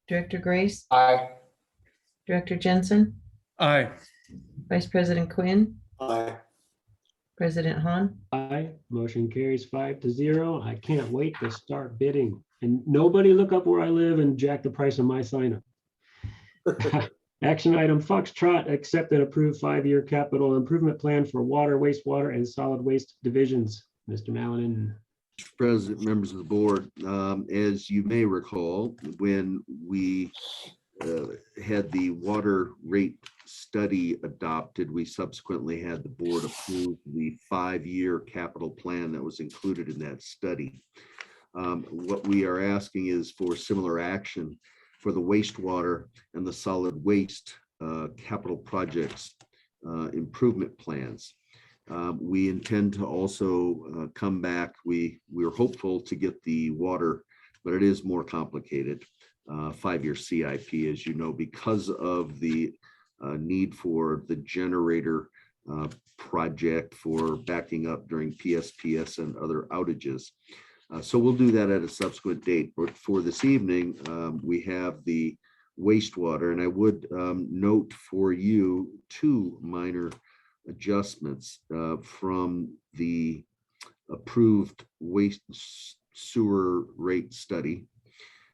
Director Grace. Aye. Director Jensen. Aye. Vice President Quinn. Aye. President Han. Aye. Motion carries 5-0. I can't wait to start bidding. And nobody look up where I live and jack the price of my sign up. Action item Foxtrot, accept and approve 5-year capital improvement plan for water, wastewater, and solid waste divisions. Mr. Mallon. President, members of the board, as you may recall, when we had the water rate study adopted, we subsequently had the board approve the 5-year capital plan that was included in that study. What we are asking is for similar action for the wastewater and the solid waste capital projects improvement plans. We intend to also come back. We're hopeful to get the water, but it is more complicated. 5-year CIP, as you know, because of the need for the generator project for backing up during PSPS and other outages. So we'll do that at a subsequent date. But for this evening, we have the wastewater, and I would note for you 2 minor adjustments from the approved waste sewer rate study.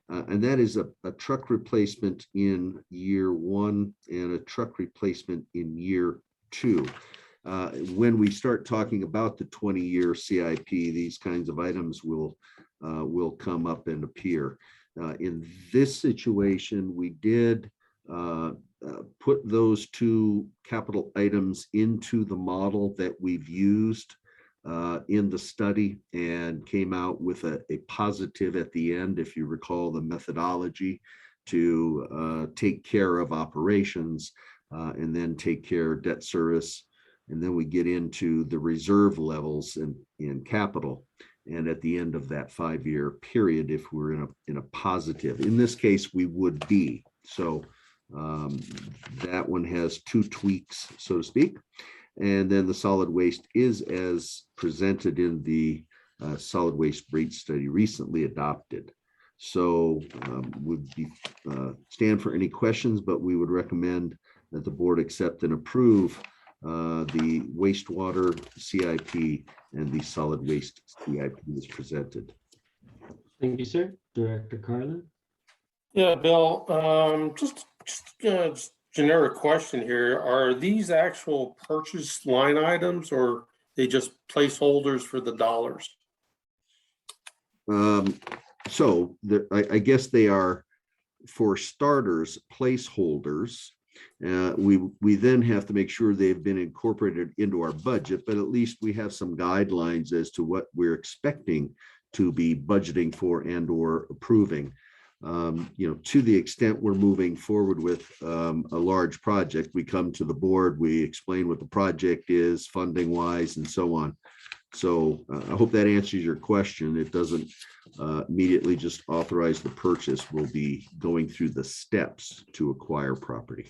And that is a truck replacement in year 1 and a truck replacement in year 2. When we start talking about the 20-year CIP, these kinds of items will come up and appear. In this situation, we did put those 2 capital items into the model that we've used in the study and came out with a positive at the end, if you recall the methodology, to take care of operations and then take care of debt service. And then we get into the reserve levels in capital. And at the end of that 5-year period, if we're in a positive, in this case, we would be. So that one has 2 tweaks, so to speak. And then the solid waste is as presented in the solid waste rate study recently adopted. So would be stand for any questions, but we would recommend that the board accept and approve the wastewater CIP and the solid waste CIP is presented. Thank you, sir. Director Carlin. Yeah, Bill, just generic question here. Are these actual purchase line items or they just placeholders for the dollars? I guess they are, for starters, placeholders. We then have to make sure they've been incorporated into our budget, but at least we have some guidelines as to what we're expecting to be budgeting for and or approving. To the extent we're moving forward with a large project, we come to the board, we explain what the project is funding wise and so on. So I hope that answers your question. It doesn't immediately just authorize the purchase. We'll be going through the steps to acquire property.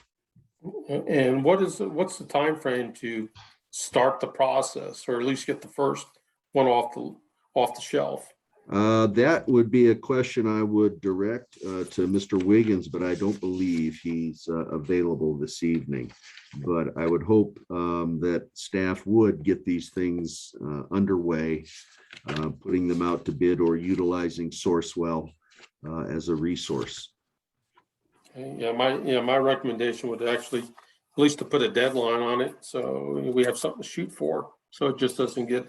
And what's the time frame to start the process, or at least get the first one off the shelf? That would be a question I would direct to Mr. Wiggins, but I don't believe he's available this evening. But I would hope that staff would get these things underway, putting them out to bid or utilizing Sourcewell as a resource. Yeah, my recommendation would actually at least to put a deadline on it, so we have something to shoot for, so it just doesn't get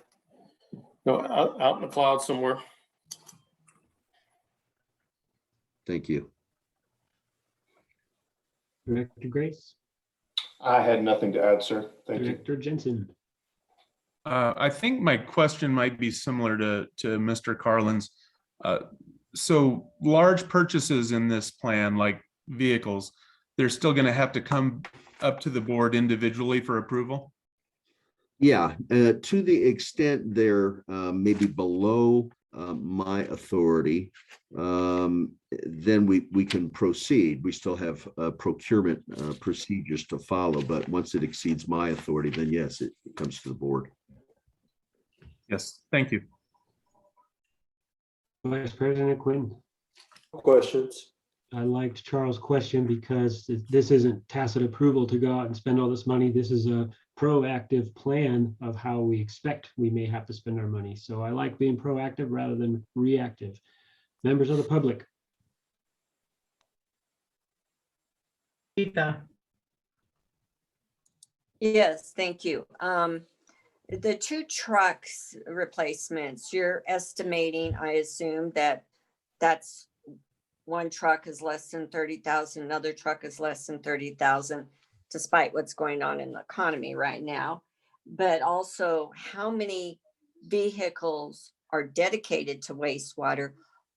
out in the cloud somewhere. Thank you. Director Grace. I had nothing to add, sir. Thank you. Director Jensen. I think my question might be similar to Mr. Carlin's. So large purchases in this plan, like vehicles, they're still going to have to come up to the board individually for approval? Yeah, to the extent they're maybe below my authority, then we can proceed. We still have procurement procedures to follow, but once it exceeds my authority, then yes, it comes to the board. Yes, thank you. Vice President Quinn. Questions? I liked Charles' question because this isn't tacit approval to go out and spend all this money. This is a proactive plan of how we expect we may have to spend our money. So I like being proactive rather than reactive. Members of the public. Rita. Yes, thank you. The 2 trucks replacements, you're estimating, I assume that's one truck is less than 30,000, another truck is less than 30,000, despite what's going on in the economy right now. But also, how many vehicles are dedicated to wastewater?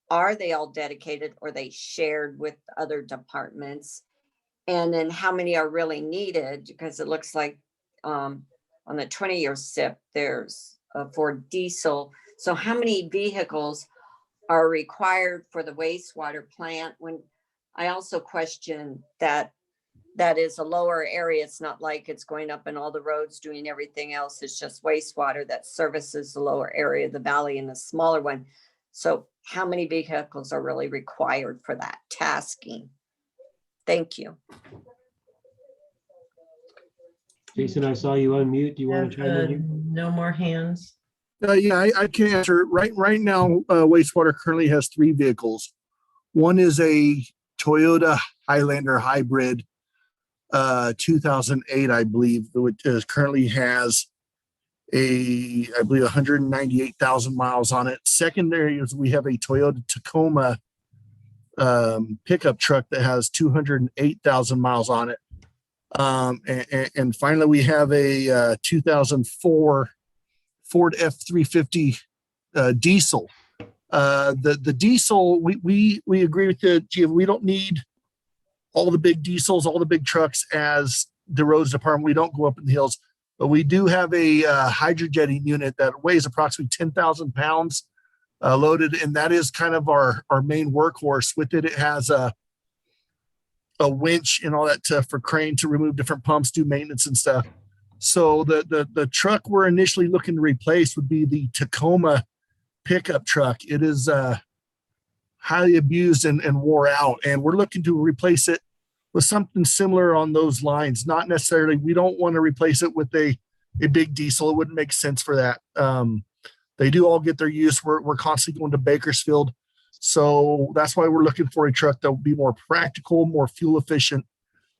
Are they all dedicated or are they shared with other departments? And then how many are really needed? Because it looks like on the 20-year SIP, there's for diesel. So how many vehicles are required for the wastewater plant? When I also question that is a lower area. It's not like it's going up in all the roads doing everything else. It's just wastewater that services the lower area of the valley and the smaller one. So how many vehicles are really required for that tasking? Thank you. Jason, I saw you unmute. Do you want to chime in here? No more hands. Yeah, I can answer. Right now, wastewater currently has 3 vehicles. One is a Toyota Highlander hybrid, 2008, I believe, which currently has I believe 198,000 miles on it. Secondary is we have a Toyota Tacoma pickup truck that has 208,000 miles on it. And finally, we have a 2004 Ford F-350 diesel. The diesel, we agree with the GM. We don't need all the big diesels, all the big trucks as the roads department. We don't go up in the hills, but we do have a hydrojetting unit that weighs approximately 10,000 pounds loaded, and that is kind of our main workhorse. With it, it has a winch and all that for crane to remove different pumps, do maintenance and stuff. So the truck we're initially looking to replace would be the Tacoma pickup truck. It is highly abused and wore out, and we're looking to replace it with something similar on those lines. Not necessarily, we don't want to replace it with a big diesel. It wouldn't make sense for that. They do all get their use. We're constantly going to Bakersfield. So that's why we're looking for a truck that will be more practical, more fuel efficient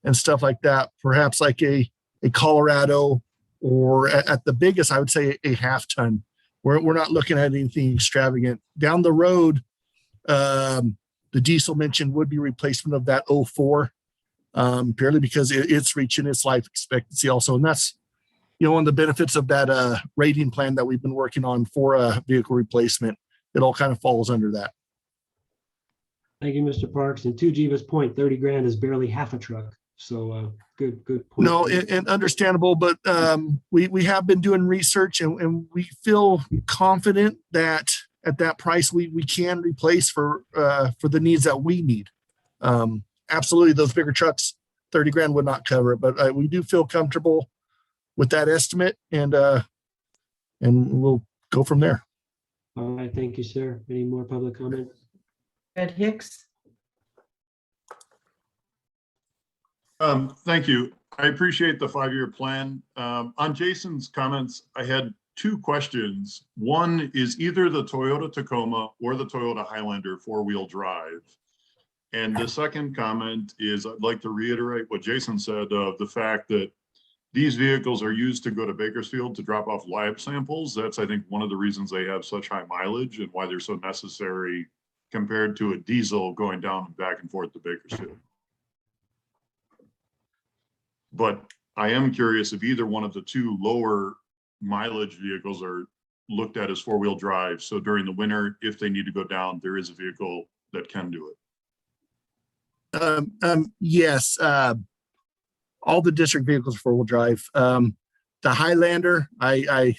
and stuff like that. Perhaps like a Colorado, or at the biggest, I would say a half ton. We're not looking at anything extravagant. Down the road, the diesel mentioned would be replacement of that 04, purely because it's reaching its life expectancy also. And that's, one of the benefits of that rating plan that we've been working on for vehicle replacement. It all kind of falls under that. Thank you, Mr. Parks. And to Jiva's point, 30 grand is barely half a truck. So good point. No, and understandable, but we have been doing research and we feel confident that at that price we can replace for the needs that we need. Absolutely, those bigger trucks, 30 grand would not cover it, but we do feel comfortable with that estimate, and we'll go from there. All right, thank you, sir. Any more public comment? Ed Hicks. Thank you. I appreciate the 5-year plan. On Jason's comments, I had 2 questions. One is either the Toyota Tacoma or the Toyota Highlander 4-wheel drive. And the second comment is I'd like to reiterate what Jason said of the fact that these vehicles are used to go to Bakersfield to drop off lab samples. That's, I think, one of the reasons they have such high mileage and why they're so necessary compared to a diesel going down and back and forth to Bakersfield. But I am curious if either one of the 2 lower mileage vehicles are looked at as 4-wheel drive. So during the winter, if they need to go down, there is a vehicle that can do it. Yes. All the district vehicles are 4-wheel drive. The Highlander, I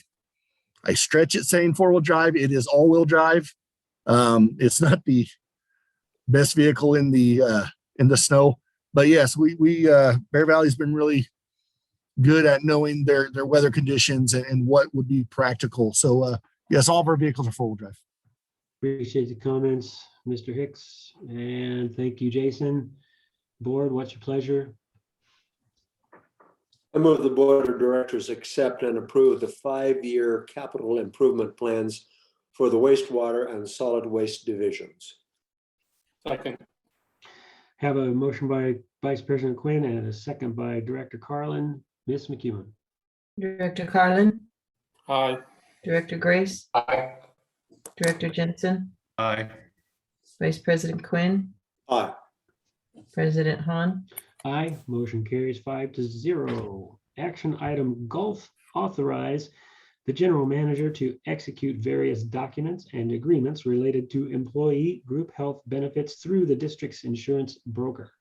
stretch it saying 4-wheel drive. It is all-wheel drive. It's not the best vehicle in the snow, but yes, we Bear Valley's been really good at knowing their weather conditions and what would be practical. So yes, all of our vehicles are 4-wheel drive. Appreciate the comments, Mr. Hicks, and thank you, Jason. Board, what's your pleasure? I move the board of directors accept and approve the 5-year capital improvement plans for the wastewater and solid waste divisions. Second. Have a motion by Vice President Quinn and a second by Director Carlin. Ms. McEwen. Director Carlin. Aye. Director Grace. Aye. Director Jensen. Aye. Vice President Quinn. Aye. President Han. Aye. Motion carries 5-0. Action item Gulf, authorize the general manager to execute various documents and agreements related to employee group health benefits through the district's insurance broker.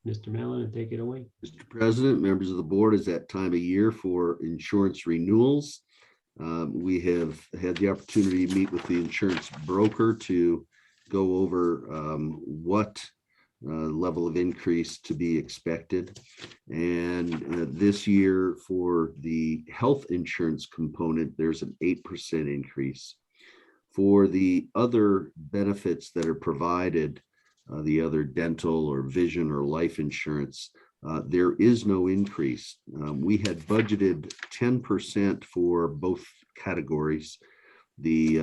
Mr. Mallon, take it away. Mr. President, members of the board, is that time of year for insurance renewals. We have had the opportunity to meet with the insurance broker to go over what level of increase to be expected. And this year for the health insurance component, there's an 8% increase. For the other benefits that are provided, the other dental or vision or life insurance, there is no increase. We had budgeted 10% for both categories. The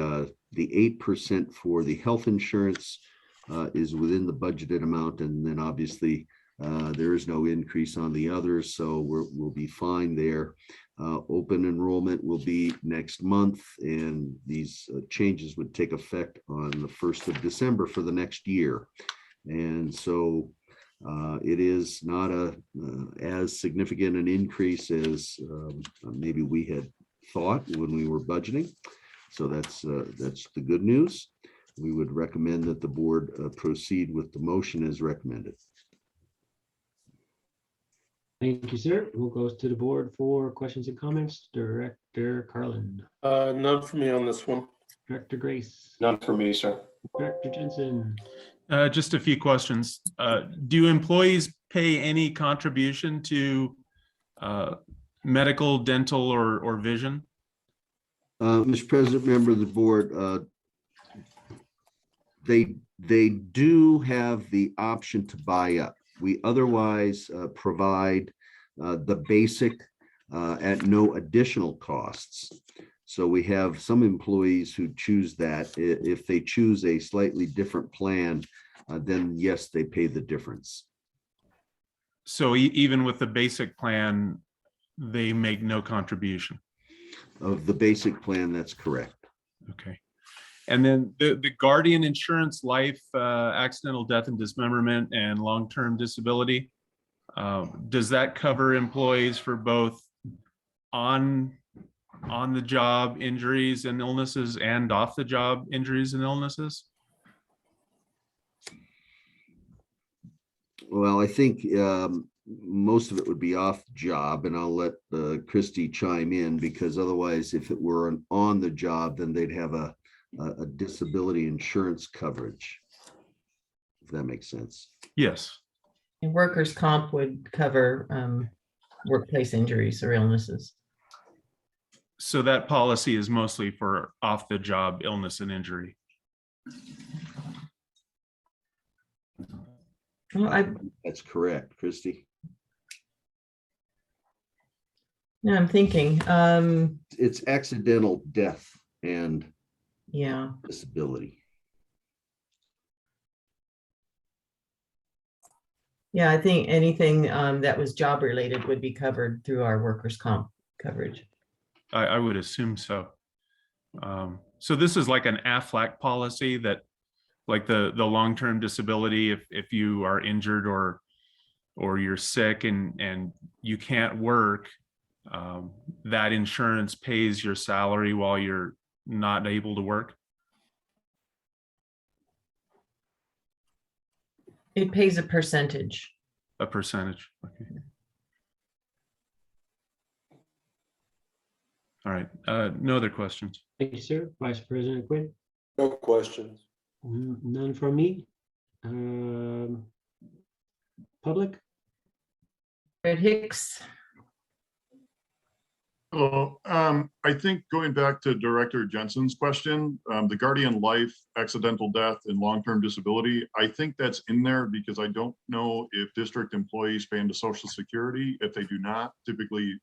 8% for the health insurance is within the budgeted amount, and then obviously there is no increase on the others, so we'll be fine there. Open enrollment will be next month, and these changes would take effect on the 1st of December for the next year. And so it is not as significant an increase as maybe we had thought when we were budgeting. So that's the good news. We would recommend that the board proceed with the motion as recommended. Thank you, sir. We'll go to the board for questions and comments. Director Carlin. None for me on this one. Director Grace. None for me, sir. Director Jensen. Just a few questions. Do employees pay any contribution to medical, dental, or vision? Mr. President, member of the board, they do have the option to buy up. We otherwise provide the basic at no additional costs. So we have some employees who choose that. If they choose a slightly different plan, then yes, they pay the difference. So even with the basic plan, they make no contribution. Of the basic plan, that's correct. Okay. And then the Guardian Insurance, life, accidental death and dismemberment, and long-term disability, does that cover employees for both on the job injuries and illnesses and off the job injuries and illnesses? Well, I think most of it would be off job, and I'll let Christy chime in, because otherwise, if it were an on the job, then they'd have a disability insurance coverage, if that makes sense. Yes. And workers' comp would cover workplace injuries or illnesses. So that policy is mostly for off the job illness and injury. Well, That's correct, Christy. yeah, I'm thinking, It's accidental death and yeah, disability. yeah, I think anything that was job related would be covered through our workers' comp coverage. I would assume so. So this is like an AFLAC policy that, like the long-term disability, if you are injured or you're sick and you can't work, that insurance pays your salary while you're not able to work. It pays a percentage. A percentage. Okay. All right. No other questions. Thank you, sir. Vice President Quinn. No questions. None from me. Public? Fred Hicks. Oh, I think going back to Director Jensen's question, the Guardian life, accidental death, and long-term disability, I think that's in there because I don't know if district employees pay into Social Security. If they do not, typically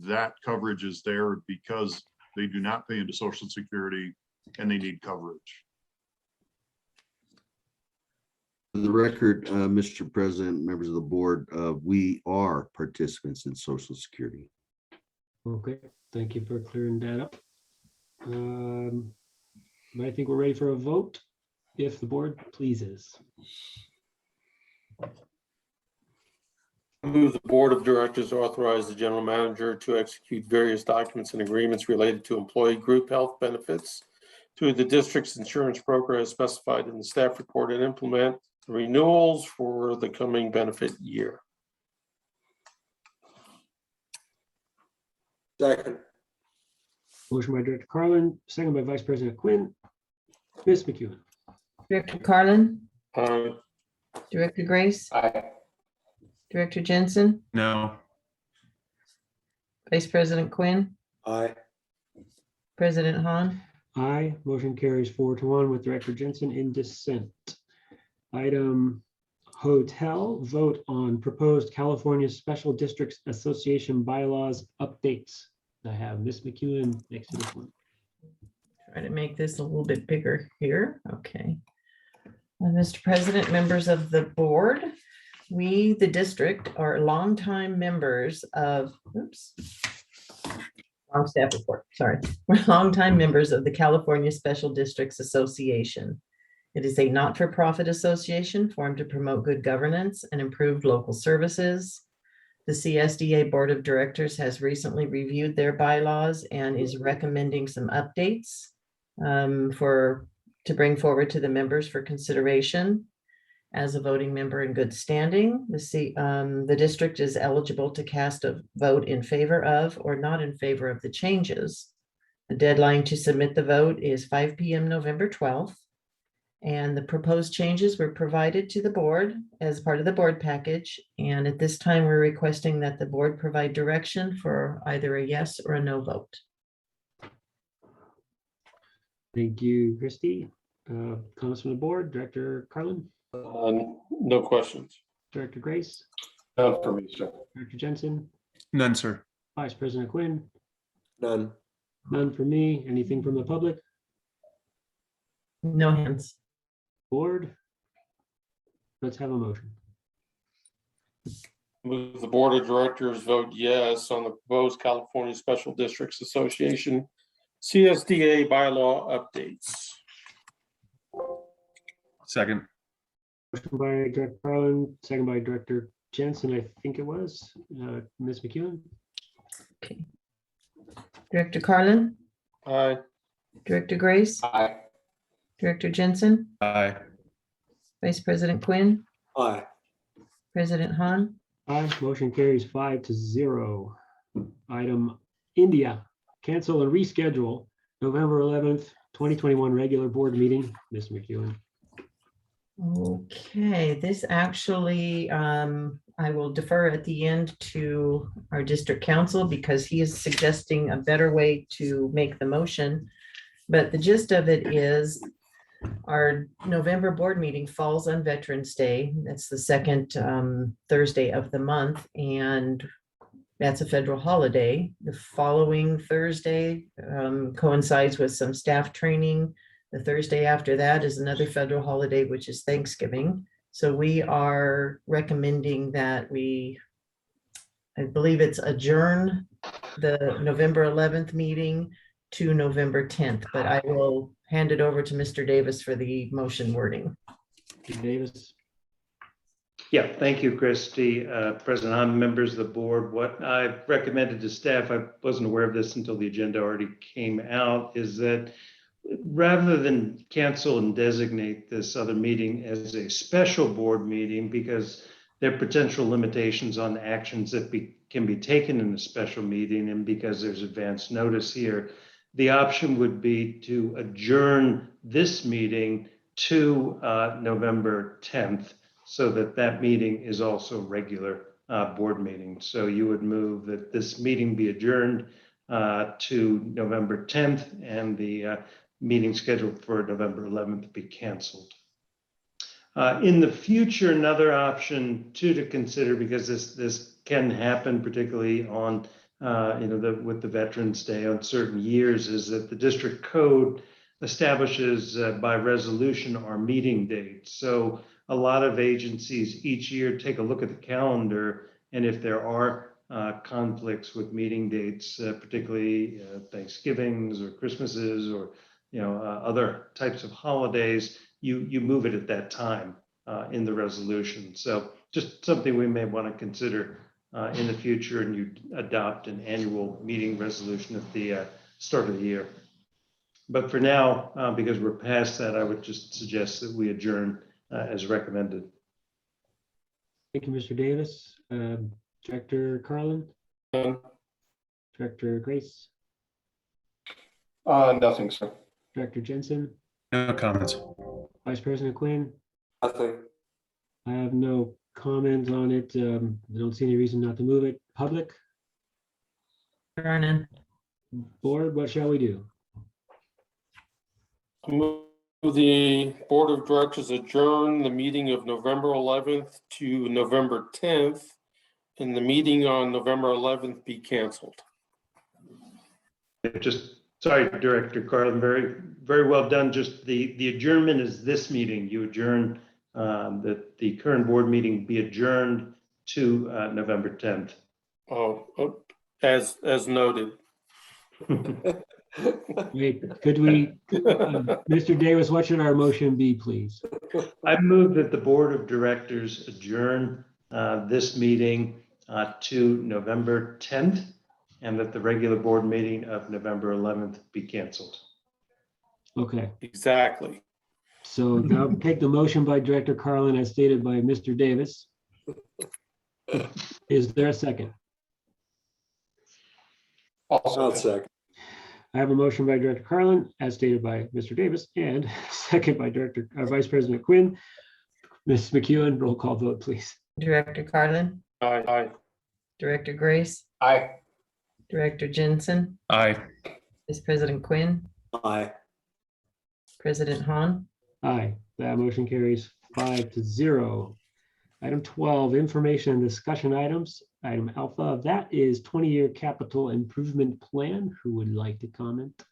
that coverage is there because they do not pay into Social Security and they need coverage. For the record, Mr. President, members of the board, we are participants in Social Security. Okay, thank you for clearing that up. But I think we're ready for a vote, if the board pleases. I move the Board of Directors authorize the general manager to execute various documents and agreements related to employee group health benefits to the district's insurance broker as specified in the staff report, and implement the renewals for the coming benefit year. Second. Motion by Director Carlin, second by Vice President Quinn. Ms. McEwen. Director Carlin, Aye. Director Grace, Aye. Director Jensen, No. Vice President Quinn, Aye. President Han. Aye, motion carries 4-1 with Director Jensen in dissent. Item hotel, vote on proposed California Special Districts Association bylaws updates. I have Ms. McEwen next to this one. Try to make this a little bit bigger here. Okay. Mr. President, members of the board, we, the district, are longtime members of, oops, wrong staff report, sorry. We're longtime members of the California Special Districts Association. It is a not-for-profit association formed to promote good governance and improve local services. The CSDA Board of Directors has recently reviewed their bylaws and is recommending some updates to bring forward to the members for consideration. As a voting member in good standing, the district is eligible to cast a vote in favor of or not in favor of the changes. The deadline to submit the vote is 5 p.m. November 12th. And the proposed changes were provided to the board as part of the board package. And at this time, we're requesting that the board provide direction for either a yes or a no vote. Thank you, Christy. Comments from the board, Director Carlin? No questions. Director Grace, None for me, sir. Director Jensen, None, sir. Vice President Quinn, None. none for me. Anything from the public? No hands. Board? Let's have a motion. Move the Board of Directors vote yes on the proposed California Special Districts Association CSDA bylaw updates. Second. Motion by Director Carlin, second by Director Jensen, I think it was. Ms. McEwen? Okay. Director Carlin, Aye. Director Grace, Aye. Director Jensen, Aye. Vice President Quinn, Aye. President Han. Aye, motion carries 5-0. Item India, cancel and reschedule November 11th, 2021 regular board meeting. Ms. McEwen. Okay, this actually, I will defer at the end to our district council because he is suggesting a better way to make the motion. But the gist of it is our November board meeting falls on Veterans Day. That's the second Thursday of the month, and that's a federal holiday. The following Thursday coincides with some staff training. The Thursday after that is another federal holiday, which is Thanksgiving. So we are recommending that I believe it's adjourn the November 11th meeting to November 10th, but I will hand it over to Mr. Davis for the motion wording. Mr. Davis. Yeah, thank you, Christy. President, I'm members of the board. What I recommended to staff, I wasn't aware of this until the agenda already came out, is that rather than cancel and designate this other meeting as a special board meeting, because there are potential limitations on actions that can be taken in a special meeting, and because there's advance notice here, the option would be to adjourn this meeting to November 10th, so that that meeting is also a regular board meeting. So you would move that this meeting be adjourned to November 10th, and the meeting scheduled for November 11th be canceled. In the future, another option too to consider, because this can happen, particularly on with the Veterans Day on certain years, is that the district code establishes by resolution our meeting dates. So a lot of agencies each year take a look at the calendar, and if there are conflicts with meeting dates, particularly Thanksgivings or Christmases or other types of holidays, you move it at that time in the resolution. So just something we may want to consider in the future, and you adopt an annual meeting resolution at the start of the year. But for now, because we're past that, I would just suggest that we adjourn as recommended. Thank you, Mr. Davis. Director Carlin? Director Grace? Nothing, sir. Director Jensen? No comments. Vice President Quinn? Nothing. I have no comment on it. I don't see any reason not to move it. Public? Vernon. Board, what shall we do? Move the Board of Directors adjourn the meeting of November 11th to November 10th, and the meeting on November 11th be canceled. Sorry, Director Carlin, very, very well done. Just the adjournment is this meeting. You adjourn that the current board meeting be adjourned to November 10th. As noted. Wait, could we, Mr. Davis, what should our motion be, please? I move that the Board of Directors adjourn this meeting to November 10th, and that the regular board meeting of November 11th be canceled. Okay, Exactly. so I'll take the motion by Director Carlin as stated by Mr. Davis. Is there a second? I'll second. I have a motion by Director Carlin as stated by Mr. Davis, and second by Vice President Quinn. Ms. McEwen, roll call vote, please. Director Carlin, Aye. Director Grace, Aye. Director Jensen, Aye. Vice President Quinn, Aye. President Han. Aye, that motion carries 5-0. Item 12, information and discussion items. Item alpha, that is 20-year capital improvement plan. Who would like to comment?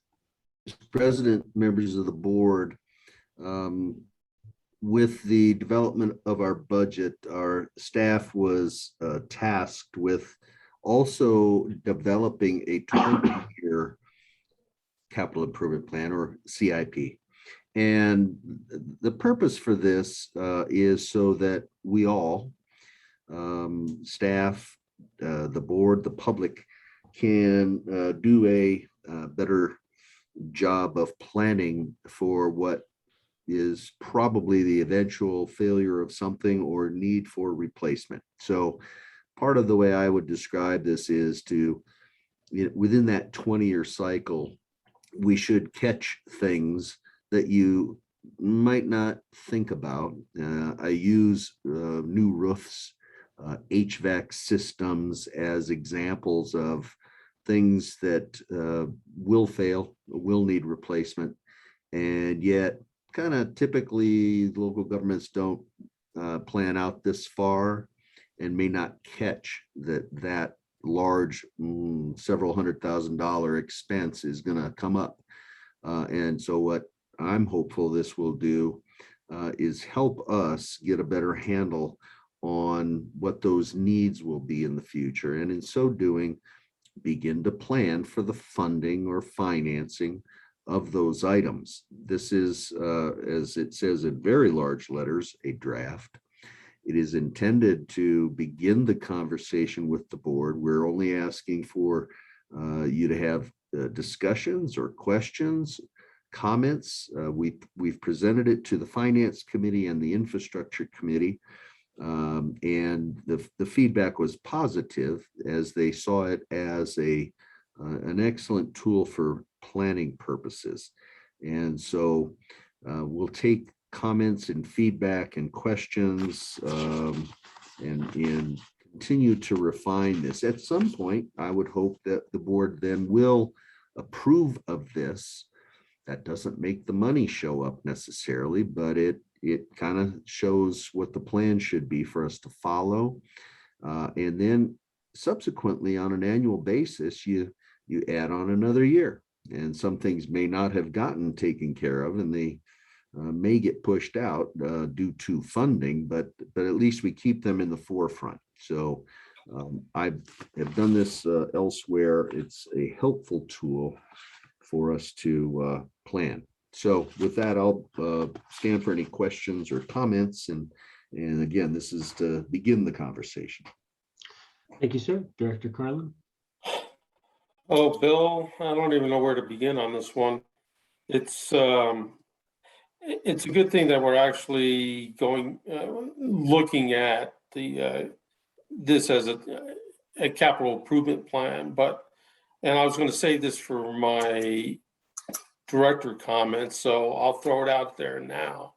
Mr. President, members of the board, with the development of our budget, our staff was tasked with also developing a 20-year capital improvement plan, or CIP. And the purpose for this is so that we all, staff, the board, the public, can do a better job of planning for what is probably the eventual failure of something or need for replacement. So part of the way I would describe this is to, within that 20-year cycle, we should catch things that you might not think about. I use new roofs, HVAC systems as examples of things that will fail, will need replacement, and yet kind of typically local governments don't plan out this far and may not catch that large several $100,000 expense is going to come up. And so what I'm hopeful this will do is help us get a better handle on what those needs will be in the future. And in so doing, begin to plan for the funding or financing of those items. This is, as it says in very large letters, a draft. It is intended to begin the conversation with the board. We're only asking for you to have discussions or questions, comments. We've presented it to the Finance Committee and the Infrastructure Committee, and the feedback was positive, as they saw it as an excellent tool for planning purposes. And so we'll take comments and feedback and questions and continue to refine this. At some point, I would hope that the board then will approve of this. That doesn't make the money show up necessarily, but it kind of shows what the plan should be for us to follow. And then subsequently, on an annual basis, you add on another year. And some things may not have gotten taken care of, and they may get pushed out due to funding, but at least we keep them in the forefront. So I have done this elsewhere. It's a helpful tool for us to plan. So with that, I'll stand for any questions or comments. And again, this is to begin the conversation. Thank you, sir. Director Carlin. Oh, Bill, I don't even know where to begin on this one. It's a good thing that we're actually looking at this as a capital improvement plan. And I was going to say this for my director comments, so I'll throw it out there now.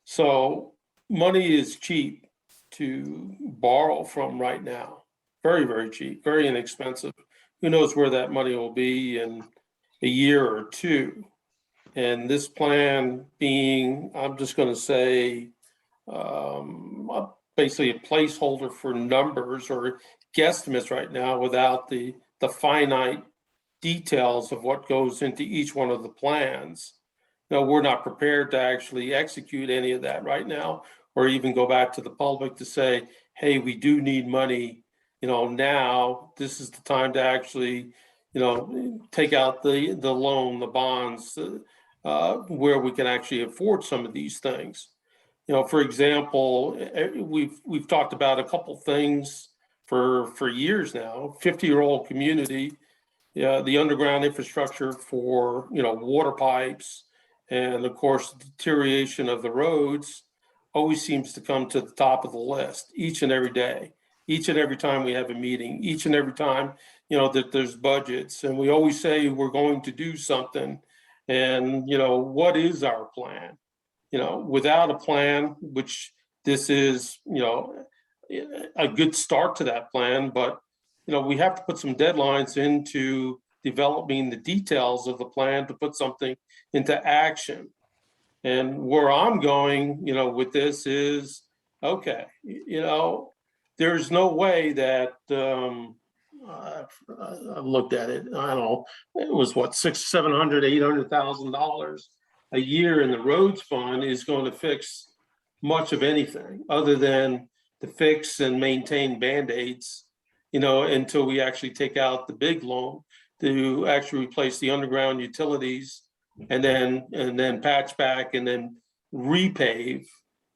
So money is cheap to borrow from right now. Very, very cheap, very inexpensive. Who knows where that money will be in a year or two. And this plan being, I'm just going to say, basically a placeholder for numbers or guesstimates right now without the finite details of what goes into each one of the plans. No, we're not prepared to actually execute any of that right now, or even go back to the public to say, hey, we do need money, now this is the time to actually, take out the loan, the bonds, where we can actually afford some of these things. For example, we've talked about a couple things for years now. 50-year-old community, the underground infrastructure for water pipes, and of course the deterioration of the roads always seems to come to the top of the list each and every day, each and every time we have a meeting, each and every time that there's budgets, and we always say we're going to do something. And what is our plan? Without a plan, which this is a good start to that plan, but we have to put some deadlines into developing the details of the plan to put something into action. And where I'm going with this is okay, there's no way that, I've looked at it, I don't know, it was what, $600,000, $700,000, $800,000 a year in the roads fund is going to fix much of anything other than to fix and maintain Band-Aids, until we actually take out the big loan to actually replace the underground utilities and then patch back and then repave,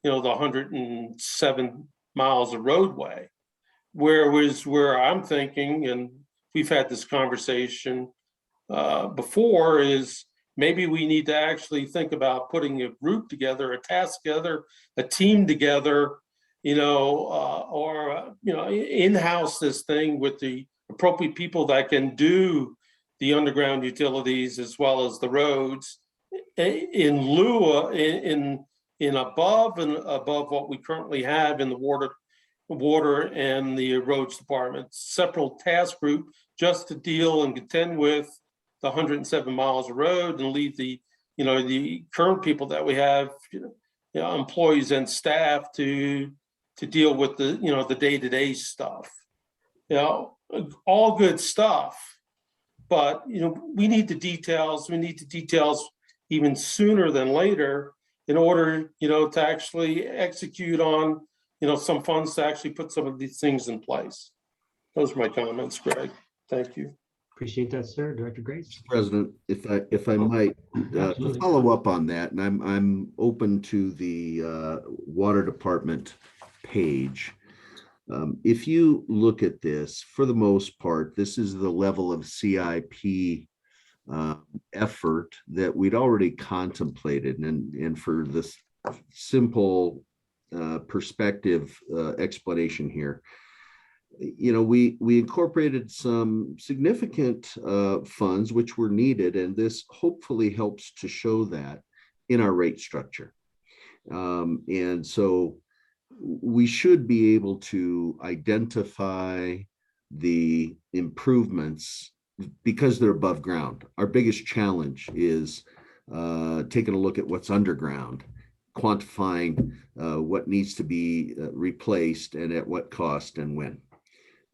the 107 miles of roadway. Where I'm thinking, and we've had this conversation before, is maybe we need to actually think about putting a group together, a task together, a team together, or in-house this thing with the appropriate people that can do the underground utilities as well as the roads, in lieu of, in above and above what we currently have in the water and the roads department. Separate task group just to deal and contend with the 107 miles of road, and leave the current people that we have, employees and staff to deal with the day-to-day stuff. All good stuff, but we need the details. We need the details even sooner than later in order to actually execute on some funds to actually put some of these things in place. Those are my comments, Greg. Thank you. Appreciate that, sir. Director Grace. President, if I might to follow up on that, and I'm open to the water department page. If you look at this, for the most part, this is the level of CIP effort that we'd already contemplated, and for this simple perspective explanation here, we incorporated some significant funds which were needed, and this hopefully helps to show that in our rate structure. And so we should be able to identify the improvements because they're above ground. Our biggest challenge is taking a look at what's underground, quantifying what needs to be replaced and at what cost and when.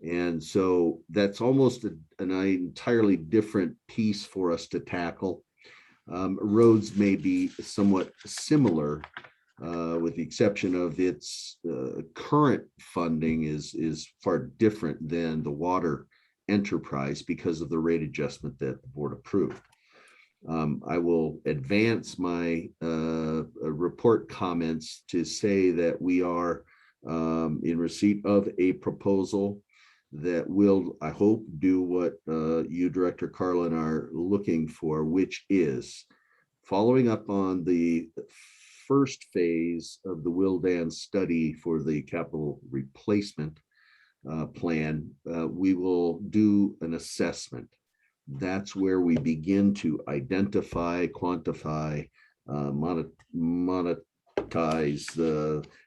And so that's almost an entirely different piece for us to tackle. Roads may be somewhat similar, with the exception of its current funding is far different than the water enterprise because of the rate adjustment that the board approved. I will advance my report comments to say that we are in receipt of a proposal that will, I hope, do what you, Director Carlin, are looking for, which is following up on the first phase of the Wildan study for the capital replacement plan. We will do an assessment. That's where we begin to identify, quantify, monetize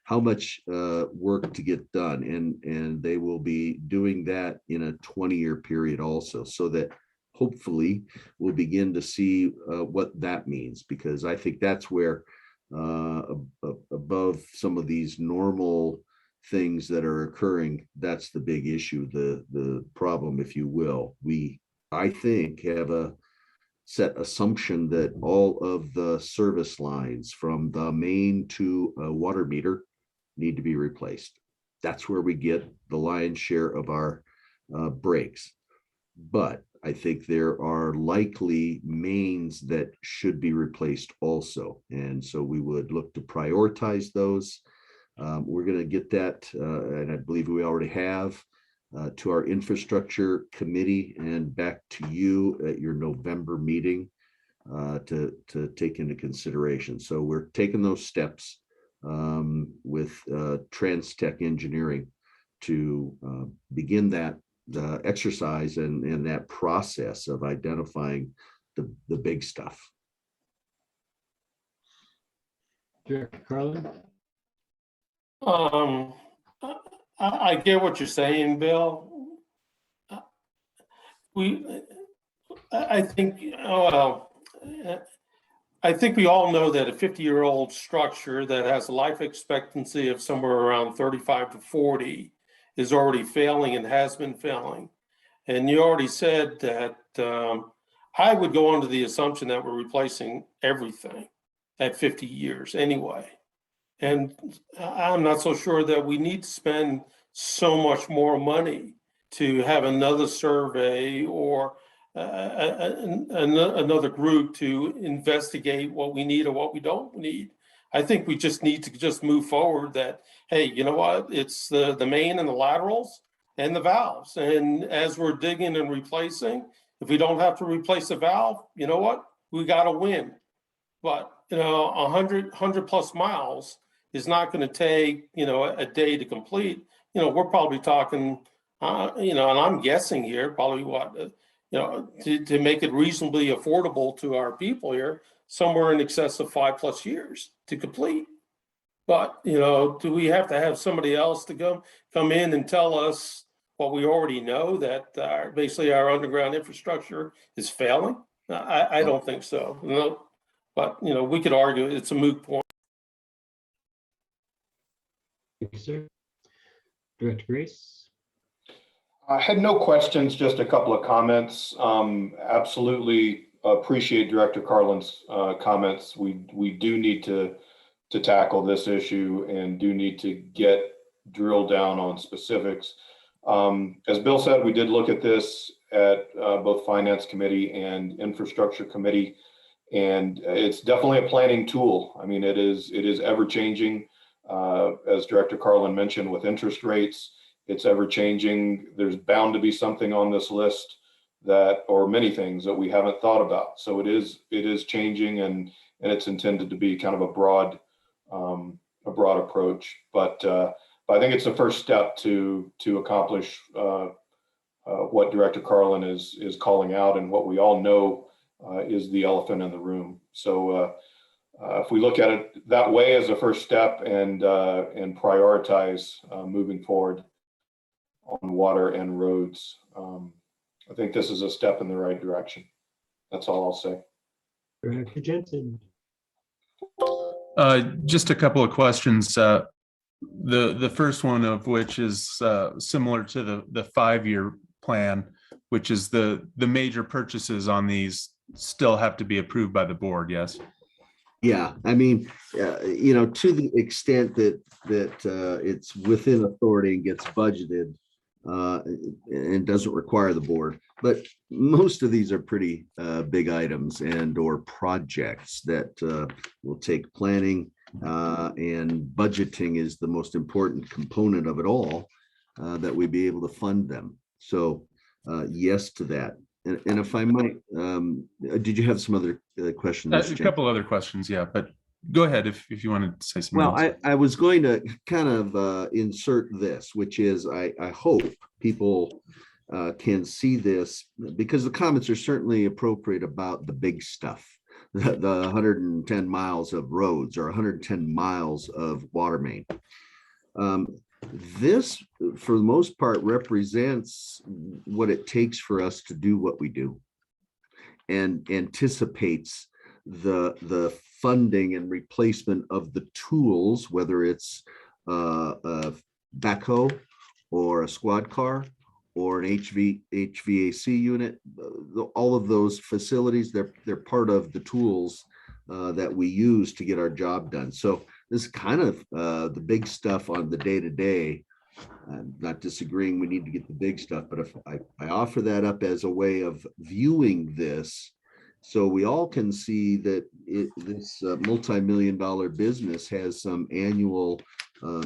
how much work to get done, and they will be doing that in a 20-year period also, so that hopefully we'll begin to see what that means, because I think that's where above some of these normal things that are occurring, that's the big issue, the problem, if you will. We, I think, have a set assumption that all of the service lines from the main to a water meter need to be replaced. That's where we get the lion's share of our breaks. But I think there are likely mains that should be replaced also. And so we would look to prioritize those. We're going to get that, and I believe we already have, to our infrastructure committee and back to you at your November meeting to take into consideration. So we're taking those steps with Transtech Engineering to begin that exercise and that process of identifying the big stuff. Director Carlin. I get what you're saying, Bill. I think, I think we all know that a 50-year-old structure that has a life expectancy of somewhere around 35 to 40 is already failing and has been failing. And you already said that I would go under the assumption that we're replacing everything at 50 years anyway. And I'm not so sure that we need to spend so much more money to have another survey or another group to investigate what we need or what we don't need. I think we just need to just move forward that, hey, you know what? It's the main and the laterals and the valves. And as we're digging and replacing, if we don't have to replace the valve, you know what? We got to win. But, 100 plus miles is not going to take, a day to complete. We're probably talking, and I'm guessing here, probably what, to make it reasonably affordable to our people here, somewhere in excess of 5+ years to complete. But, do we have to have somebody else to come in and tell us what we already know, that basically our underground infrastructure is failing? I don't think so. No. But, we could argue it's a moot point. Thank you, sir. Director Grace. I had no questions, just a couple of comments. Absolutely appreciate Director Carlin's comments. We do need to tackle this issue and do need to get drilled down on specifics. As Bill said, we did look at this at both Finance Committee and Infrastructure Committee, and it's definitely a planning tool. I mean, it is ever changing. As Director Carlin mentioned, with interest rates, it's ever changing. There's bound to be something on this list or many things that we haven't thought about. So it is changing, and it's intended to be kind of a broad approach. But I think it's the first step to accomplish what Director Carlin is calling out, and what we all know is the elephant in the room. So if we look at it that way as a first step and prioritize moving forward on water and roads, I think this is a step in the right direction. That's all I'll say. Director Jensen. Just a couple of questions. The first one of which is similar to the 5-year plan, which is the major purchases on these still have to be approved by the board. Yes. Yeah, I mean, to the extent that it's within authority and gets budgeted and doesn't require the board, but most of these are pretty big items or projects that will take planning, and budgeting is the most important component of it all, that we be able to fund them. So yes to that. And if I might, did you have some other questions? A couple other questions, yeah, but go ahead if you wanted to say something. Well, else. I was going to kind of insert this, which is I hope people can see this, because the comments are certainly appropriate about the big stuff, the 110 miles of roads or 110 miles of water main. This, for the most part, represents what it takes for us to do what we do, and anticipates the funding and replacement of the tools, whether it's a backhoe or a squad car or an HVAC unit. All of those facilities, they're part of the tools that we use to get our job done. So this is kind of the big stuff on the day-to-day. I'm not disagreeing we need to get the big stuff, but if I offer that up as a way of viewing this, so we all can see that this multi-million-dollar business has some annual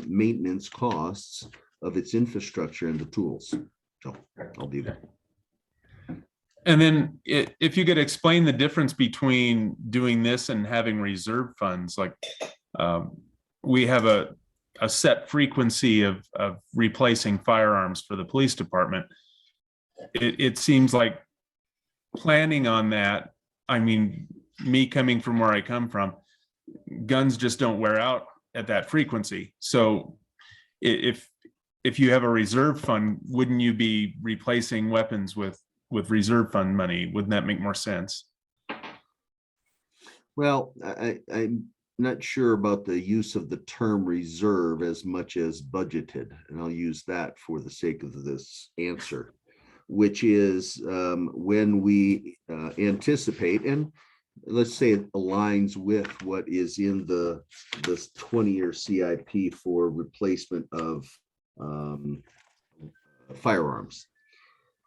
maintenance costs of its infrastructure and the tools. So I'll do that. And then if you could explain the difference between doing this and having reserve funds, like we have a set frequency of replacing firearms for the police department. It seems like planning on that, I mean, me coming from where I come from, guns just don't wear out at that frequency. So if you have a reserve fund, wouldn't you be replacing weapons with reserve fund money? Wouldn't that make more sense? Well, I'm not sure about the use of the term reserve as much as budgeted, and I'll use that for the sake of this answer, which is when we anticipate, and let's say it aligns with what is in this 20-year CIP for replacement of firearms.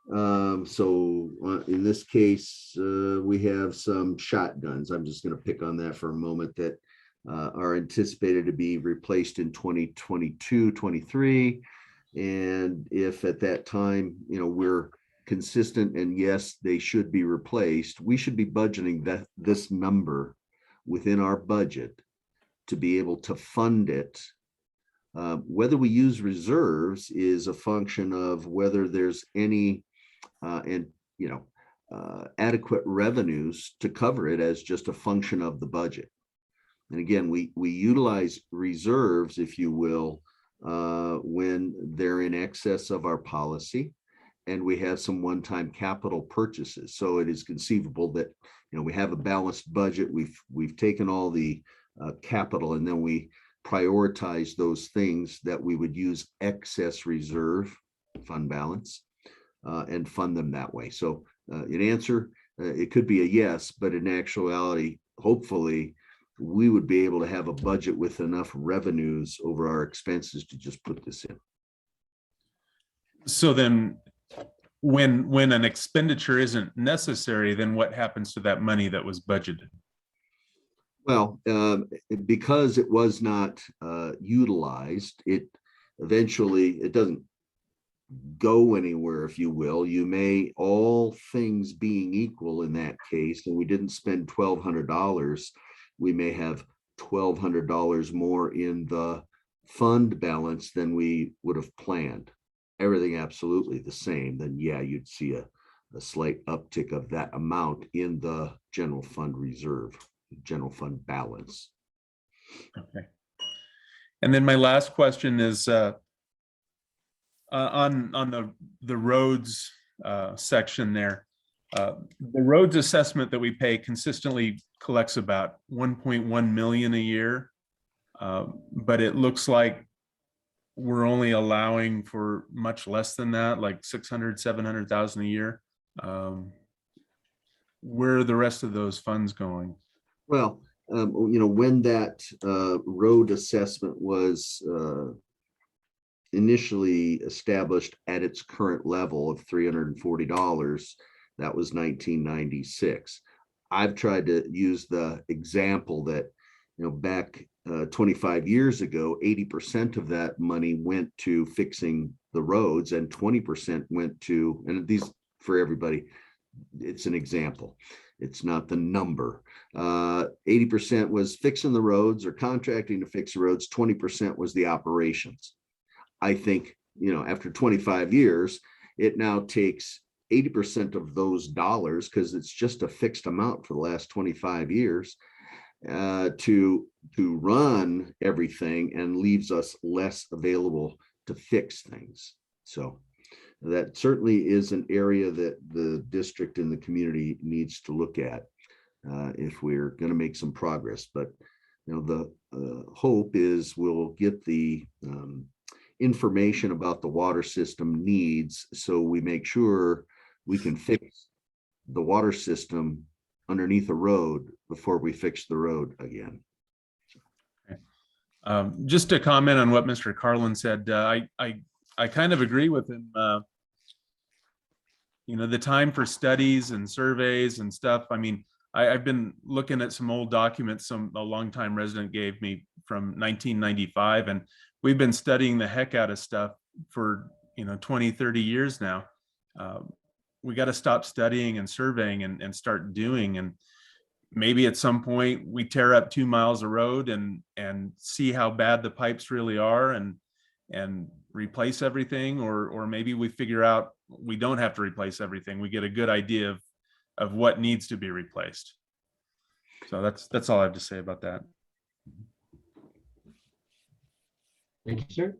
So in this case, we have some shotguns. I'm just going to pick on that for a moment that are anticipated to be replaced in 2022, 23. And if at that time, we're consistent and yes, they should be replaced, we should be budgeting this number within our budget to be able to fund it. Whether we use reserves is a function of whether there's any adequate revenues to cover it as just a function of the budget. And again, we utilize reserves, if you will, when they're in excess of our policy and we have some one-time capital purchases. So it is conceivable that we have a balanced budget. We've taken all the capital and then we prioritize those things that we would use excess reserve fund balance and fund them that way. So in answer, it could be a yes, but in actuality, hopefully, we would be able to have a budget with enough revenues over our expenses to just put this in. So then when an expenditure isn't necessary, then what happens to that money that was budgeted? Well, because it was not utilized, it doesn't go anywhere, if you will. You may, all things being equal in that case, and we didn't spend $1,200, we may have $1,200 more in the fund balance than we would have planned. Everything absolutely the same, then yeah, you'd see a slight uptick of that amount in the general fund reserve, general fund balance. Okay. And then my last question is on the roads section there. The roads assessment that we pay consistently collects about 1.1 million a year, but it looks like we're only allowing for much less than that, like 600, 700,000 a year. Where are the rest of those funds going? Well, when that road assessment was initially established at its current level of $340, that was 1996. I've tried to use the example that, back 25 years ago, 80% of that money went to fixing the roads and 20% went to, and these for everybody, it's an example. It's not the number. 80% was fixing the roads or contracting to fix the roads. 20% was the operations. I think, after 25 years, it now takes 80% of those dollars, because it's just a fixed amount for the last 25 years, to run everything, and leaves us less available to fix things. So that certainly is an area that the district and the community needs to look at if we're going to make some progress. But the hope is we'll get the information about the water system needs, so we make sure we can fix the water system underneath a road before we fix the road again. Okay. Just to comment on what Mr. Carlin said, I kind of agree with him. The time for studies and surveys and stuff. I mean, I've been looking at some old documents a longtime resident gave me from 1995, and we've been studying the heck out of stuff for 20, 30 years now. We got to stop studying and surveying and start doing. And maybe at some point we tear up 2 miles of road and see how bad the pipes really are and replace everything, or maybe we figure out we don't have to replace everything. We get a good idea of what needs to be replaced. So that's all I have to say about that. Thank you, sir.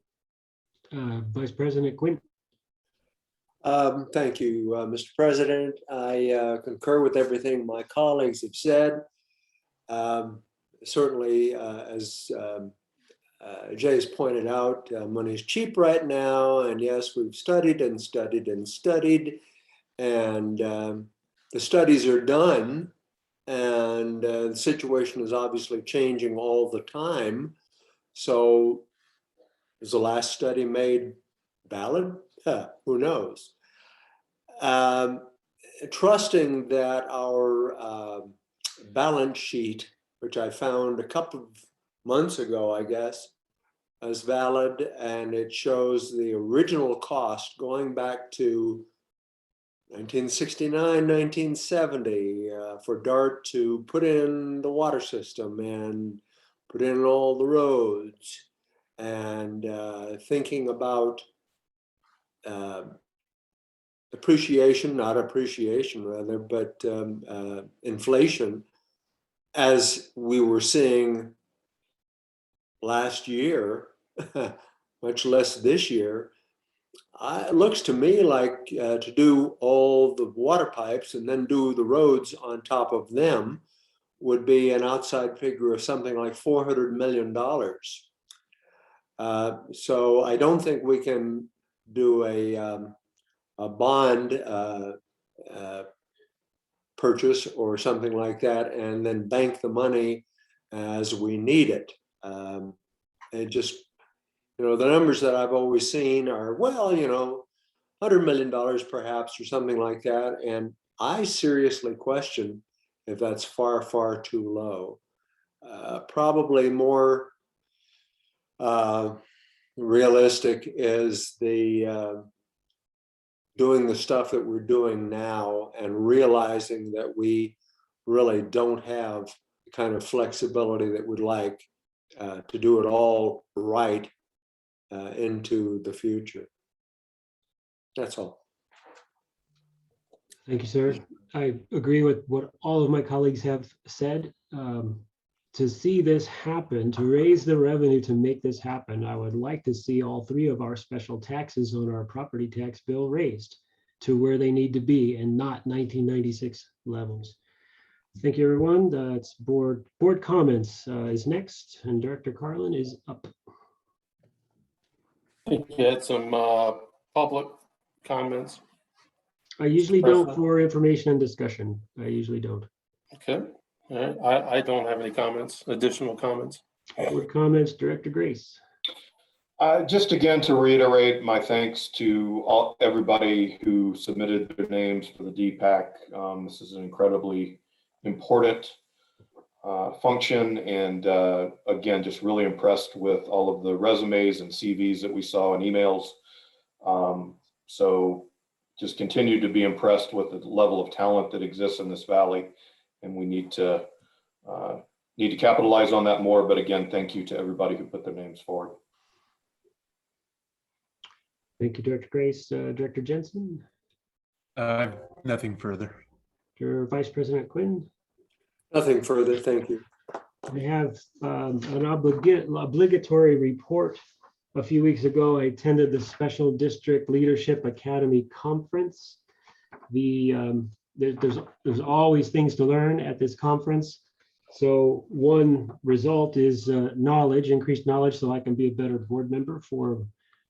Vice President Quinn. Thank you, Mr. President. I concur with everything my colleagues have said. Certainly, as Jay's pointed out, money's cheap right now. And yes, we've studied and studied and studied. And the studies are done. And the situation is obviously changing all the time. So is the last study made valid? Who knows? Trusting that our balance sheet, which I found a couple of months ago, I guess, is valid, and it shows the original cost going back to 1969, 1970 for DART to put in the water system and put in all the roads, and thinking about appreciation, not appreciation rather, but inflation, as we were seeing last year, much less this year. It looks to me like to do all the water pipes and then do the roads on top of them would be an outside figure of something like $400 million. So I don't think we can do a bond purchase or something like that and then bank the money as we need it. And just, the numbers that I've always seen are, well, $100 million perhaps or something like that. And I seriously question if that's far, far too low. Probably more realistic is the doing the stuff that we're doing now and realizing that we really don't have the kind of flexibility that we'd like to do it all right into the future. That's all. Thank you, sir. I agree with what all of my colleagues have said. To see this happen, to raise the revenue to make this happen, I would like to see all three of our special taxes on our property tax bill raised to where they need to be and not 1996 levels. Thank you, everyone. That's board comments is next, and Director Carlin is up. I think you had some public comments. I usually don't for information and discussion. I usually don't. Okay. All right. I don't have any comments, additional comments. Board comments, Director Grace. Just again to reiterate my thanks to everybody who submitted their names for the DPAC. This is an incredibly important function, and again, just really impressed with all of the resumes and CVs that we saw and emails. So just continue to be impressed with the level of talent that exists in this valley, and we need to capitalize on that more. But again, thank you to everybody who put their names forward. Thank you, Director Grace. Director Jensen? Nothing further. Your Vice President Quinn? Nothing further, thank you. I have an obligatory report. A few weeks ago, I attended the Special District Leadership Academy Conference. There's always things to learn at this conference. So one result is increased knowledge, so I can be a better board member for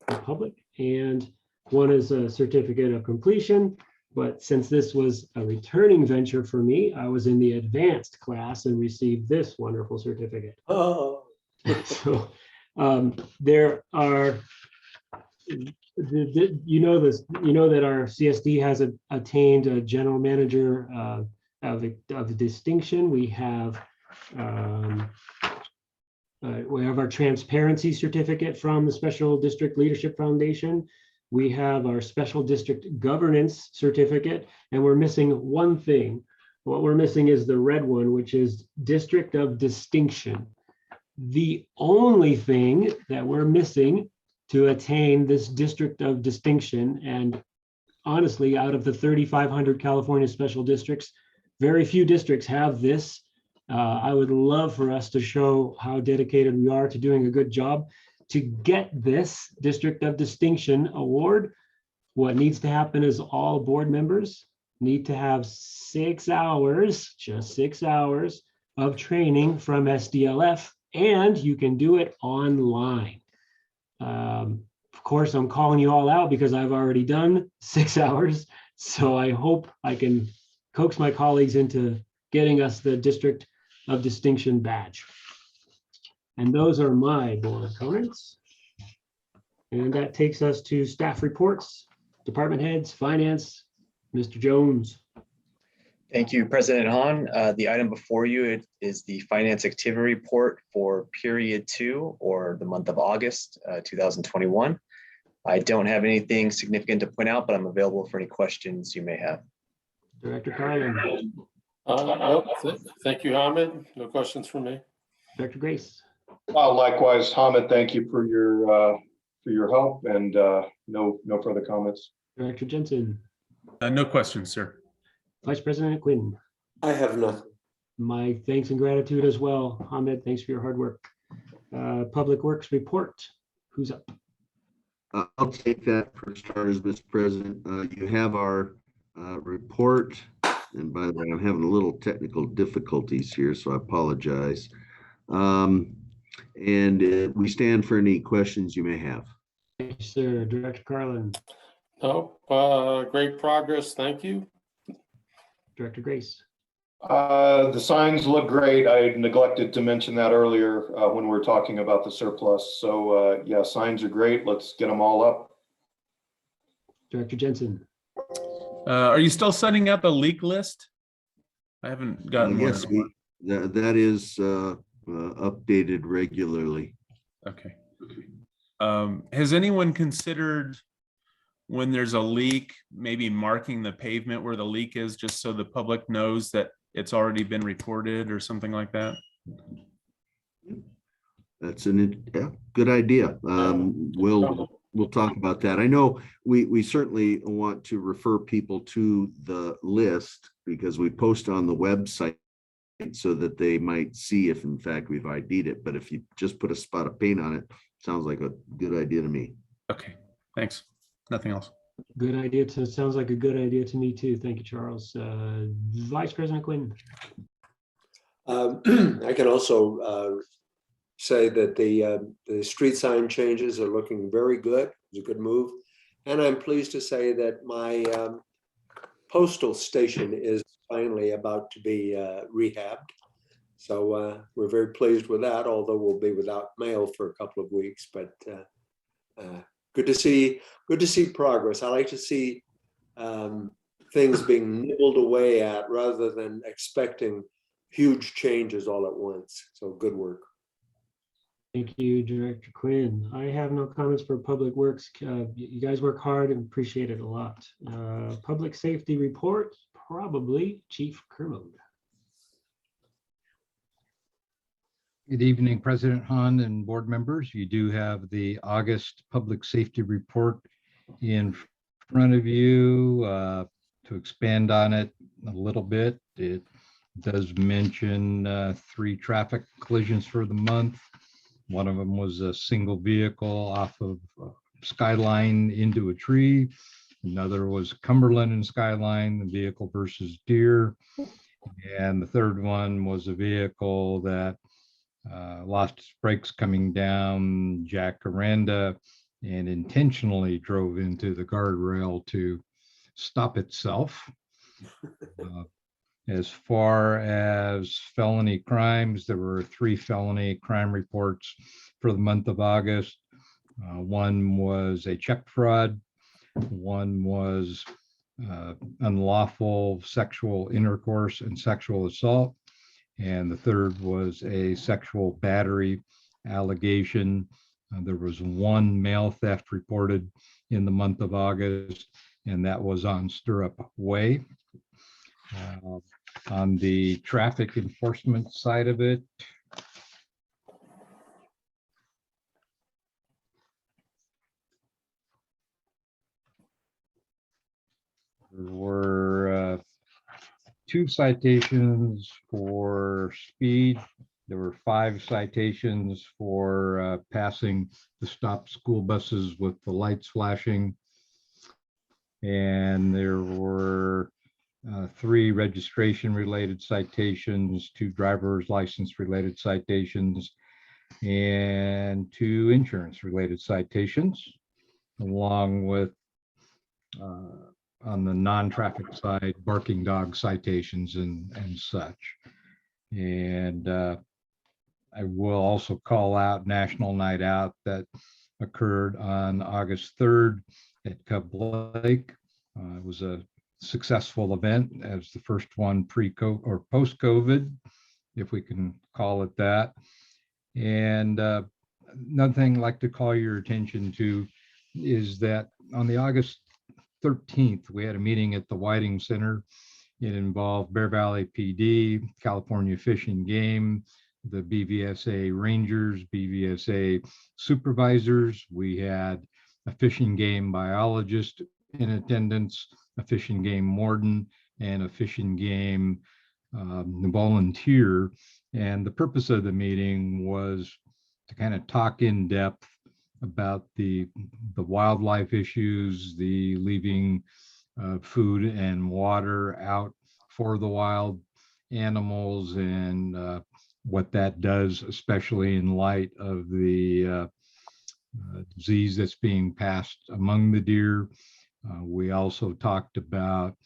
the public. And one is a certificate of completion. But since this was a returning venture for me, I was in the advanced class and received this wonderful certificate. Oh. So there are, you know that our CSD has attained a general manager of the distinction. We have our transparency certificate from the Special District Leadership Foundation. We have our Special District Governance certificate, and we're missing one thing. What we're missing is the red one, which is District of Distinction. The only thing that we're missing to attain this District of Distinction, and honestly, out of the 3,500 California special districts, very few districts have this. I would love for us to show how dedicated we are to doing a good job. To get this District of Distinction award, what needs to happen is all board members need to have 6 hours, just 6 hours, of training from SDLF, and you can do it online. Of course, I'm calling you all out because I've already done 6 hours. So I hope I can coax my colleagues into getting us the District of Distinction badge. And those are my board comments. And that takes us to staff reports, department heads, finance, Mr. Jones. Thank you, President Hahn. The item before you is the finance activity report for period 2, or the month of August 2021. I don't have anything significant to point out, but I'm available for any questions you may have. Director Carlin. Nope. Thank you, Hamid. No questions from me. Director Grace. Likewise, Hamid, thank you for your help, and no further comments. Director Jensen. No questions, sir. Vice President Quinn. I have nothing. My thanks and gratitude as well. Hamid, thanks for your hard work. Public Works report. Who's up? I'll take that for starters, Mr. President. You have our report. And by the way, I'm having a little technical difficulties here, so I apologize. We stand for any questions you may have. Thank you, sir. Director Carlin. No, great progress. Thank you. Director Grace. The signs look great. I neglected to mention that earlier when we were talking about the surplus. So yeah, signs are great. Let's get them all up. Director Jensen. Are you still setting up a leak list? I haven't gotten one. Yes, that is updated regularly. Okay. Has anyone considered, when there's a leak, maybe marking the pavement where the leak is, just so the public knows that it's already been reported or something like that? That's a good idea. We'll talk about that. I know we certainly want to refer people to the list because we post on the website so that they might see if in fact we've ID'd it. But if you just put a spot of paint on it, sounds like a good idea to me. Okay, thanks. Nothing else. Good idea. Sounds like a good idea to me too. Thank you, Charles. Vice President Quinn. I can also say that the street sign changes are looking very good. It's a good move. And I'm pleased to say that my postal station is finally about to be rehabbed. So we're very pleased with that, although we'll be without mail for a couple of weeks. But good to see progress. I like to see things being nibbled away at rather than expecting huge changes all at once. So good work. Thank you, Director Quinn. I have no comments for Public Works. You guys work hard and appreciate it a lot. Public Safety report, probably Chief Kermode. Good evening, President Hahn and board members. You do have the August Public Safety report in front of you. To expand on it a little bit, it does mention 3 traffic collisions for the month. One of them was a single vehicle off of Skyline into a tree. Another was Cumberland and Skyline, the vehicle versus Deer. And the third one was a vehicle that lost its brakes coming down Jacaranda and intentionally drove into the guardrail to stop itself. As far as felony crimes, there were 3 felony crime reports for the month of August. One was a check fraud. One was unlawful sexual intercourse and sexual assault. And the third was a sexual battery allegation. There was 1 mail theft reported in the month of August, and that was on Stirrup Way. On the traffic enforcement side of it, there were 2 citations for speed. There were 5 citations for passing the stop school buses with the lights flashing. And there were 3 registration-related citations, 2 driver's license-related citations, and 2 insurance-related citations, along with on the non-traffic side, barking dog citations and such. And I will also call out National Night Out that occurred on August 3rd at Cub Lake. It was a successful event as the first one pre-COVID or post-COVID, if we can call it that. And another thing I'd like to call your attention to is that on the August 13th, we had a meeting at the Whiting Center. It involved Bear Valley PD, California Fish and Game, the BVSA Rangers, BVSA supervisors. We had a fish and game biologist in attendance, a fish and game warden, and a fish and game volunteer. And the purpose of the meeting was to kind of talk in depth about the wildlife issues, the leaving food and water out for the wild animals, and what that does, especially in light of the disease that's being passed among the deer. We also talked about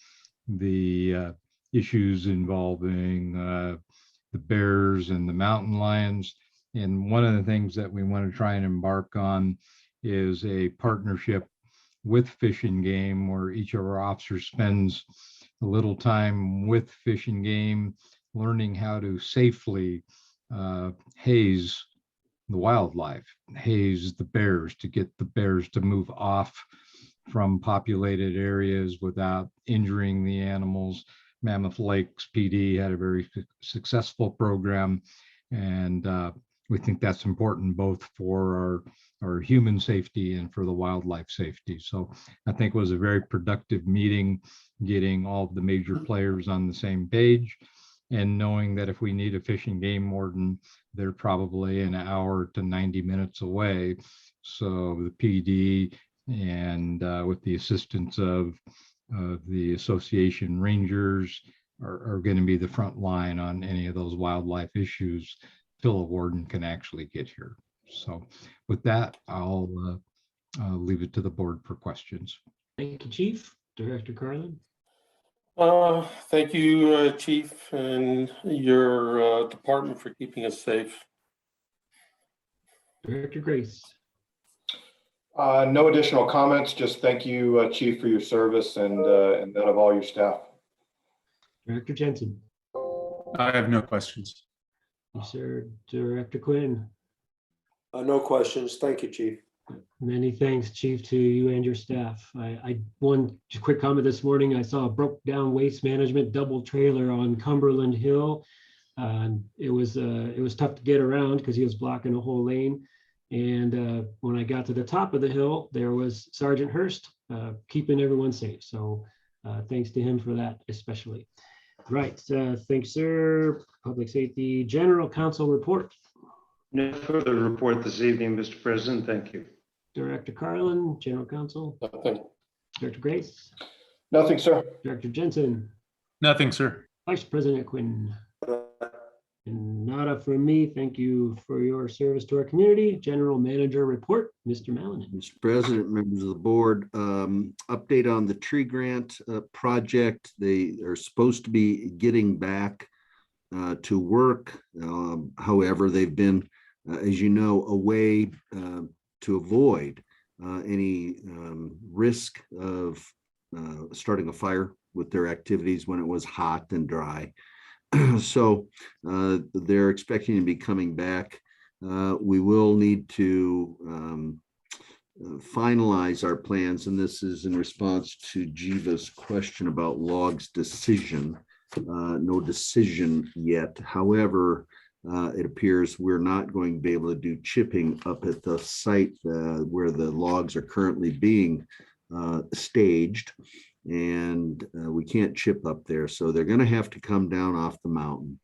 the issues involving the bears and the mountain lions. And one of the things that we want to try and embark on is a partnership with Fish and Game, where each of our officers spends a little time with Fish and Game, learning how to safely haze the wildlife, haze the bears, to get the bears to move off from populated areas without injuring the animals. Mammoth Lakes PD had a very successful program, and we think that's important both for our human safety and for the wildlife safety. So I think it was a very productive meeting, getting all of the major players on the same page, and knowing that if we need a fish and game warden, they're probably an hour to 90 minutes away. So the PD and with the assistance of the association rangers are going to be the front line on any of those wildlife issues till a warden can actually get here. So with that, I'll leave it to the board for questions. Thank you, Chief. Director Carlin. Thank you, Chief, and your department for keeping us safe. Director Grace. No additional comments. Just thank you, Chief, for your service and that of all your staff. Director Jensen. I have no questions. Yes, sir. Director Quinn. No questions. Thank you, Chief. Many thanks, Chief, to you and your staff. One quick comment this morning. I saw a broke down waste management double trailer on Cumberland Hill. It was tough to get around because he was blocking a whole lane. And when I got to the top of the hill, there was Sergeant Hurst keeping everyone safe. So thanks to him for that, especially. Right. Thanks, sir. Public Safety General Counsel report. No further report this evening, Mr. President. Thank you. Director Carlin, General Counsel. Nothing. Director Grace. Nothing, sir. Director Jensen. Nothing, sir. Vice President Quinn. And nada from me. Thank you for your service to our community. General Manager report, Mr. Malinan. Mr. President, members of the board, update on the tree grant project. They are supposed to be getting back to work. However, they've been, as you know, away to avoid any risk of starting a fire with their activities when it was hot and dry. So they're expecting to be coming back. We will need to finalize our plans, and this is in response to Jiva's question about Log's decision. No decision yet. However, it appears we're not going to be able to do chipping up at the site where the logs are currently being staged, and we can't chip up there. So they're going to have to come down off the mountain.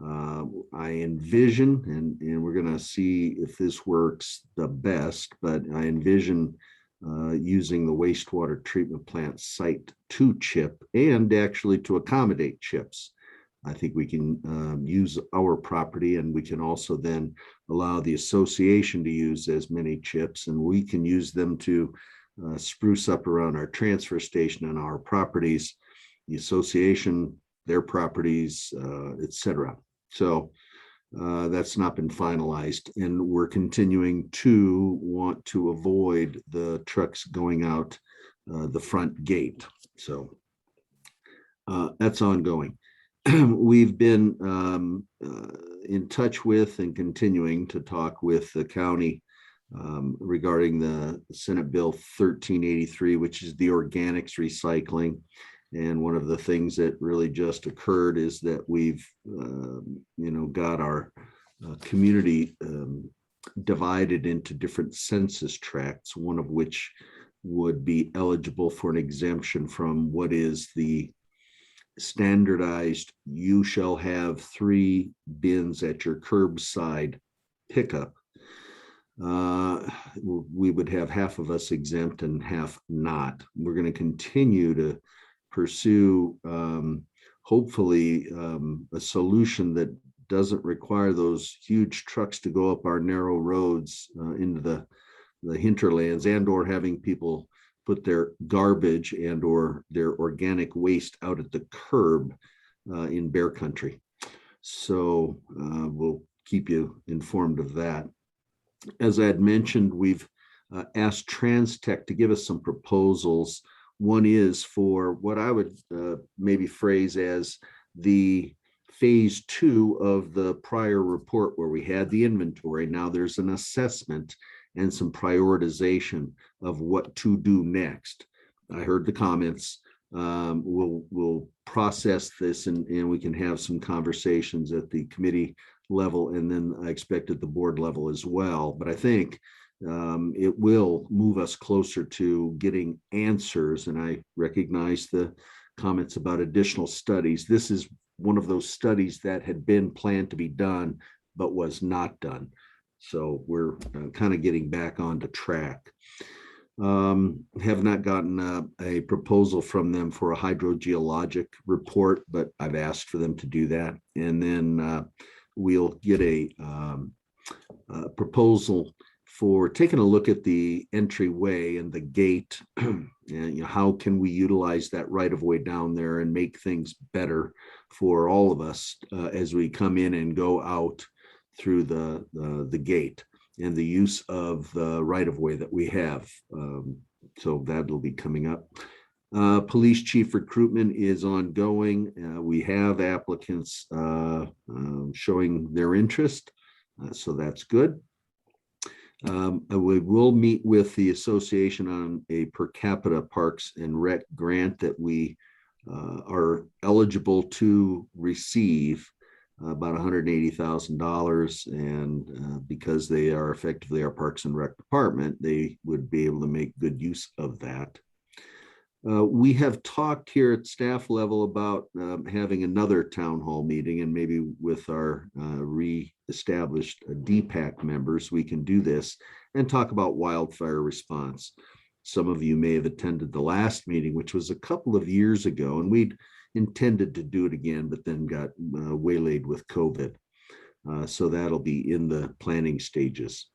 I envision, and we're going to see if this works the best, but I envision using the wastewater treatment plant site to chip and actually to accommodate chips. I think we can use our property, and we can also then allow the association to use as many chips, and we can use them to spruce up around our transfer station and our properties, the association, their properties, etc. So that's not been finalized, and we're continuing to want to avoid the trucks going out the front gate. So that's ongoing. We've been in touch with and continuing to talk with the county regarding the Senate Bill 1383, which is the organics recycling. And one of the things that really just occurred is that we've, got our community divided into different census tracts, one of which would be eligible for an exemption from what is the standardized, you shall have 3 bins at your curbside pickup. We would have half of us exempt and half not. We're going to continue to pursue hopefully a solution that doesn't require those huge trucks to go up our narrow roads into the hinterlands, and or having people put their garbage and or their organic waste out at the curb in bear country. So we'll keep you informed of that. As I had mentioned, we've asked TransTech to give us some proposals. One is for what I would maybe phrase as the phase 2 of the prior report, where we had the inventory. Now there's an assessment and some prioritization of what to do next. I heard the comments. We'll process this, and we can have some conversations at the committee level, and then I expect at the board level as well. But I think it will move us closer to getting answers, and I recognize the comments about additional studies. This is one of those studies that had been planned to be done but was not done. So we're kind of getting back onto track. Have not gotten a proposal from them for a hydrogeologic report, but I've asked for them to do that. And then we'll get a proposal for taking a look at the entryway and the gate. And, how can we utilize that right of way down there and make things better for all of us as we come in and go out through the gate, and the use of the right of way that we have. So that'll be coming up. Police chief recruitment is ongoing. We have applicants showing their interest, so that's good. We will meet with the association on a per capita parks and rec grant that we are eligible to receive, about $180,000, and because they are effectively our Parks and Rec department, they would be able to make good use of that. We have talked here at staff level about having another town hall meeting, and maybe with our re-established DPAC members, we can do this and talk about wildfire response. Some of you may have attended the last meeting, which was a couple of years ago, and we'd intended to do it again, but then got waylaid with COVID. So that'll be in the planning stages.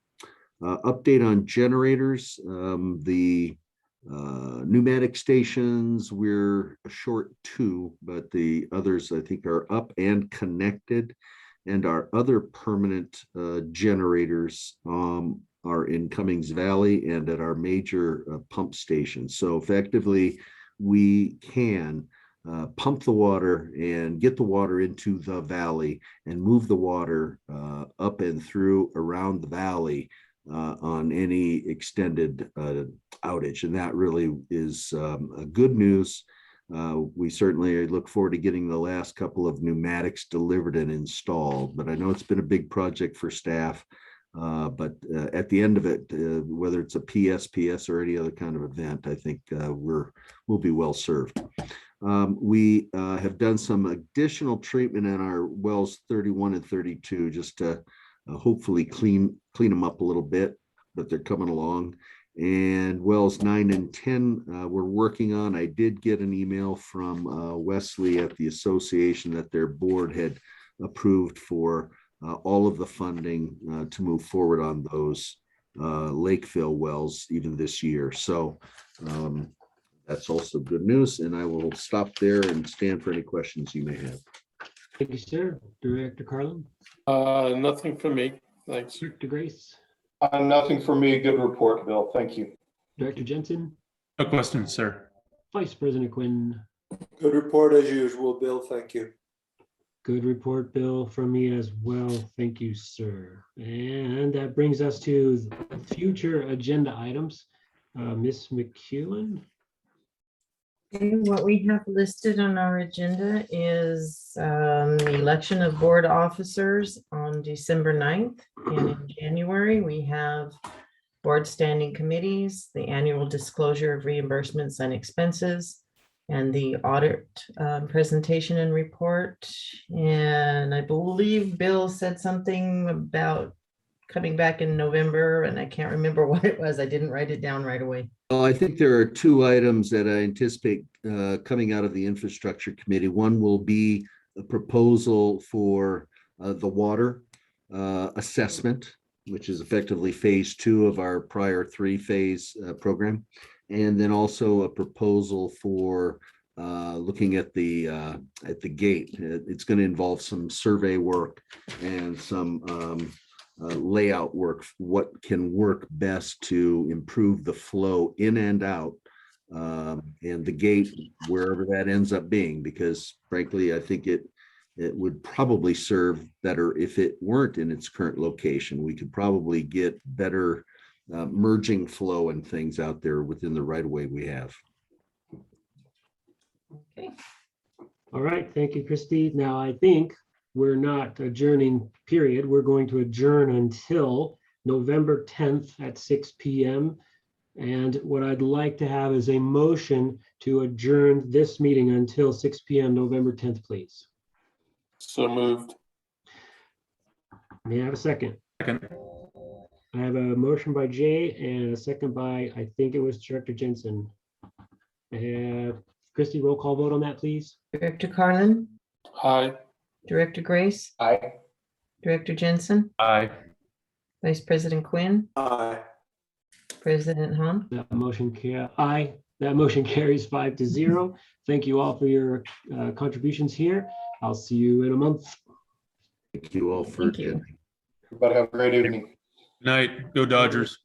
Update on generators. The pneumatic stations, we're short 2, but the others I think are up and connected, and our other permanent generators are in Cummings Valley and at our major pump stations. So effectively we can pump the water and get the water into the valley and move the water up and through around the valley on any extended outage. And that really is good news. We certainly look forward to getting the last couple of pneumatics delivered and installed, but I know it's been a big project for staff. But at the end of it, whether it's a PSPS or any other kind of event, I think we'll be well served. We have done some additional treatment in our wells 31 and 32, just to hopefully clean them up a little bit, but they're coming along. And wells 9 and 10, we're working on. I did get an email from Wesley at the association that their board had approved for all of the funding to move forward on those Lakefill wells even this year. So that's also good news. And I will stop there and stand for any questions you may have. Thank you, sir. Director Carlin? Nothing for me. Thanks. Director Grace? Nothing for me. Good report, Bill. Thank you. Director Jensen? No questions, sir. Vice President Quinn? Good report as usual, Bill. Thank you. Good report, Bill, from me as well. Thank you, sir. And that brings us to future agenda items. Ms. McEwen? Okay, what we have listed on our agenda is the election of board officers on December 9th. And in January, we have board standing committees, the annual disclosure of reimbursements and expenses, and the audit presentation and report. And I believe Bill said something about coming back in November, and I can't remember what it was. I didn't write it down right away. Well, I think there are two items that I anticipate coming out of the infrastructure committee. One will be a proposal for the water assessment, which is effectively phase 2 of our prior 3-phase program. And then also a proposal for looking at the gate. It's going to involve some survey work and some layout work, what can work best to improve the flow in and out, and the gate, wherever that ends up being, because frankly, I think it would probably serve better if it weren't in its current location. We could probably get better merging flow and things out there within the right of way we have. Okay. All right, thank you, Christy. Now, I think we're not adjourning, period. We're going to adjourn until November 10th at 6 p.m. And what I'd like to have is a motion to adjourn this meeting until 6 p.m. November 10th, please. So moved. May I have a second? Second. I have a motion by Jay and a second by, I think it was Director Jensen. Christy, roll call vote on that, please. Director Carlin, Aye. Director Grace, Aye. Director Jensen, Aye. Vice President Quinn, Aye. President Hahn. That motion That motion carries 5-0. Thank you all for your contributions here. I'll see you in a month. Thank you all for Thank you. attending. Everybody have a great evening. Good night. Go Dodgers.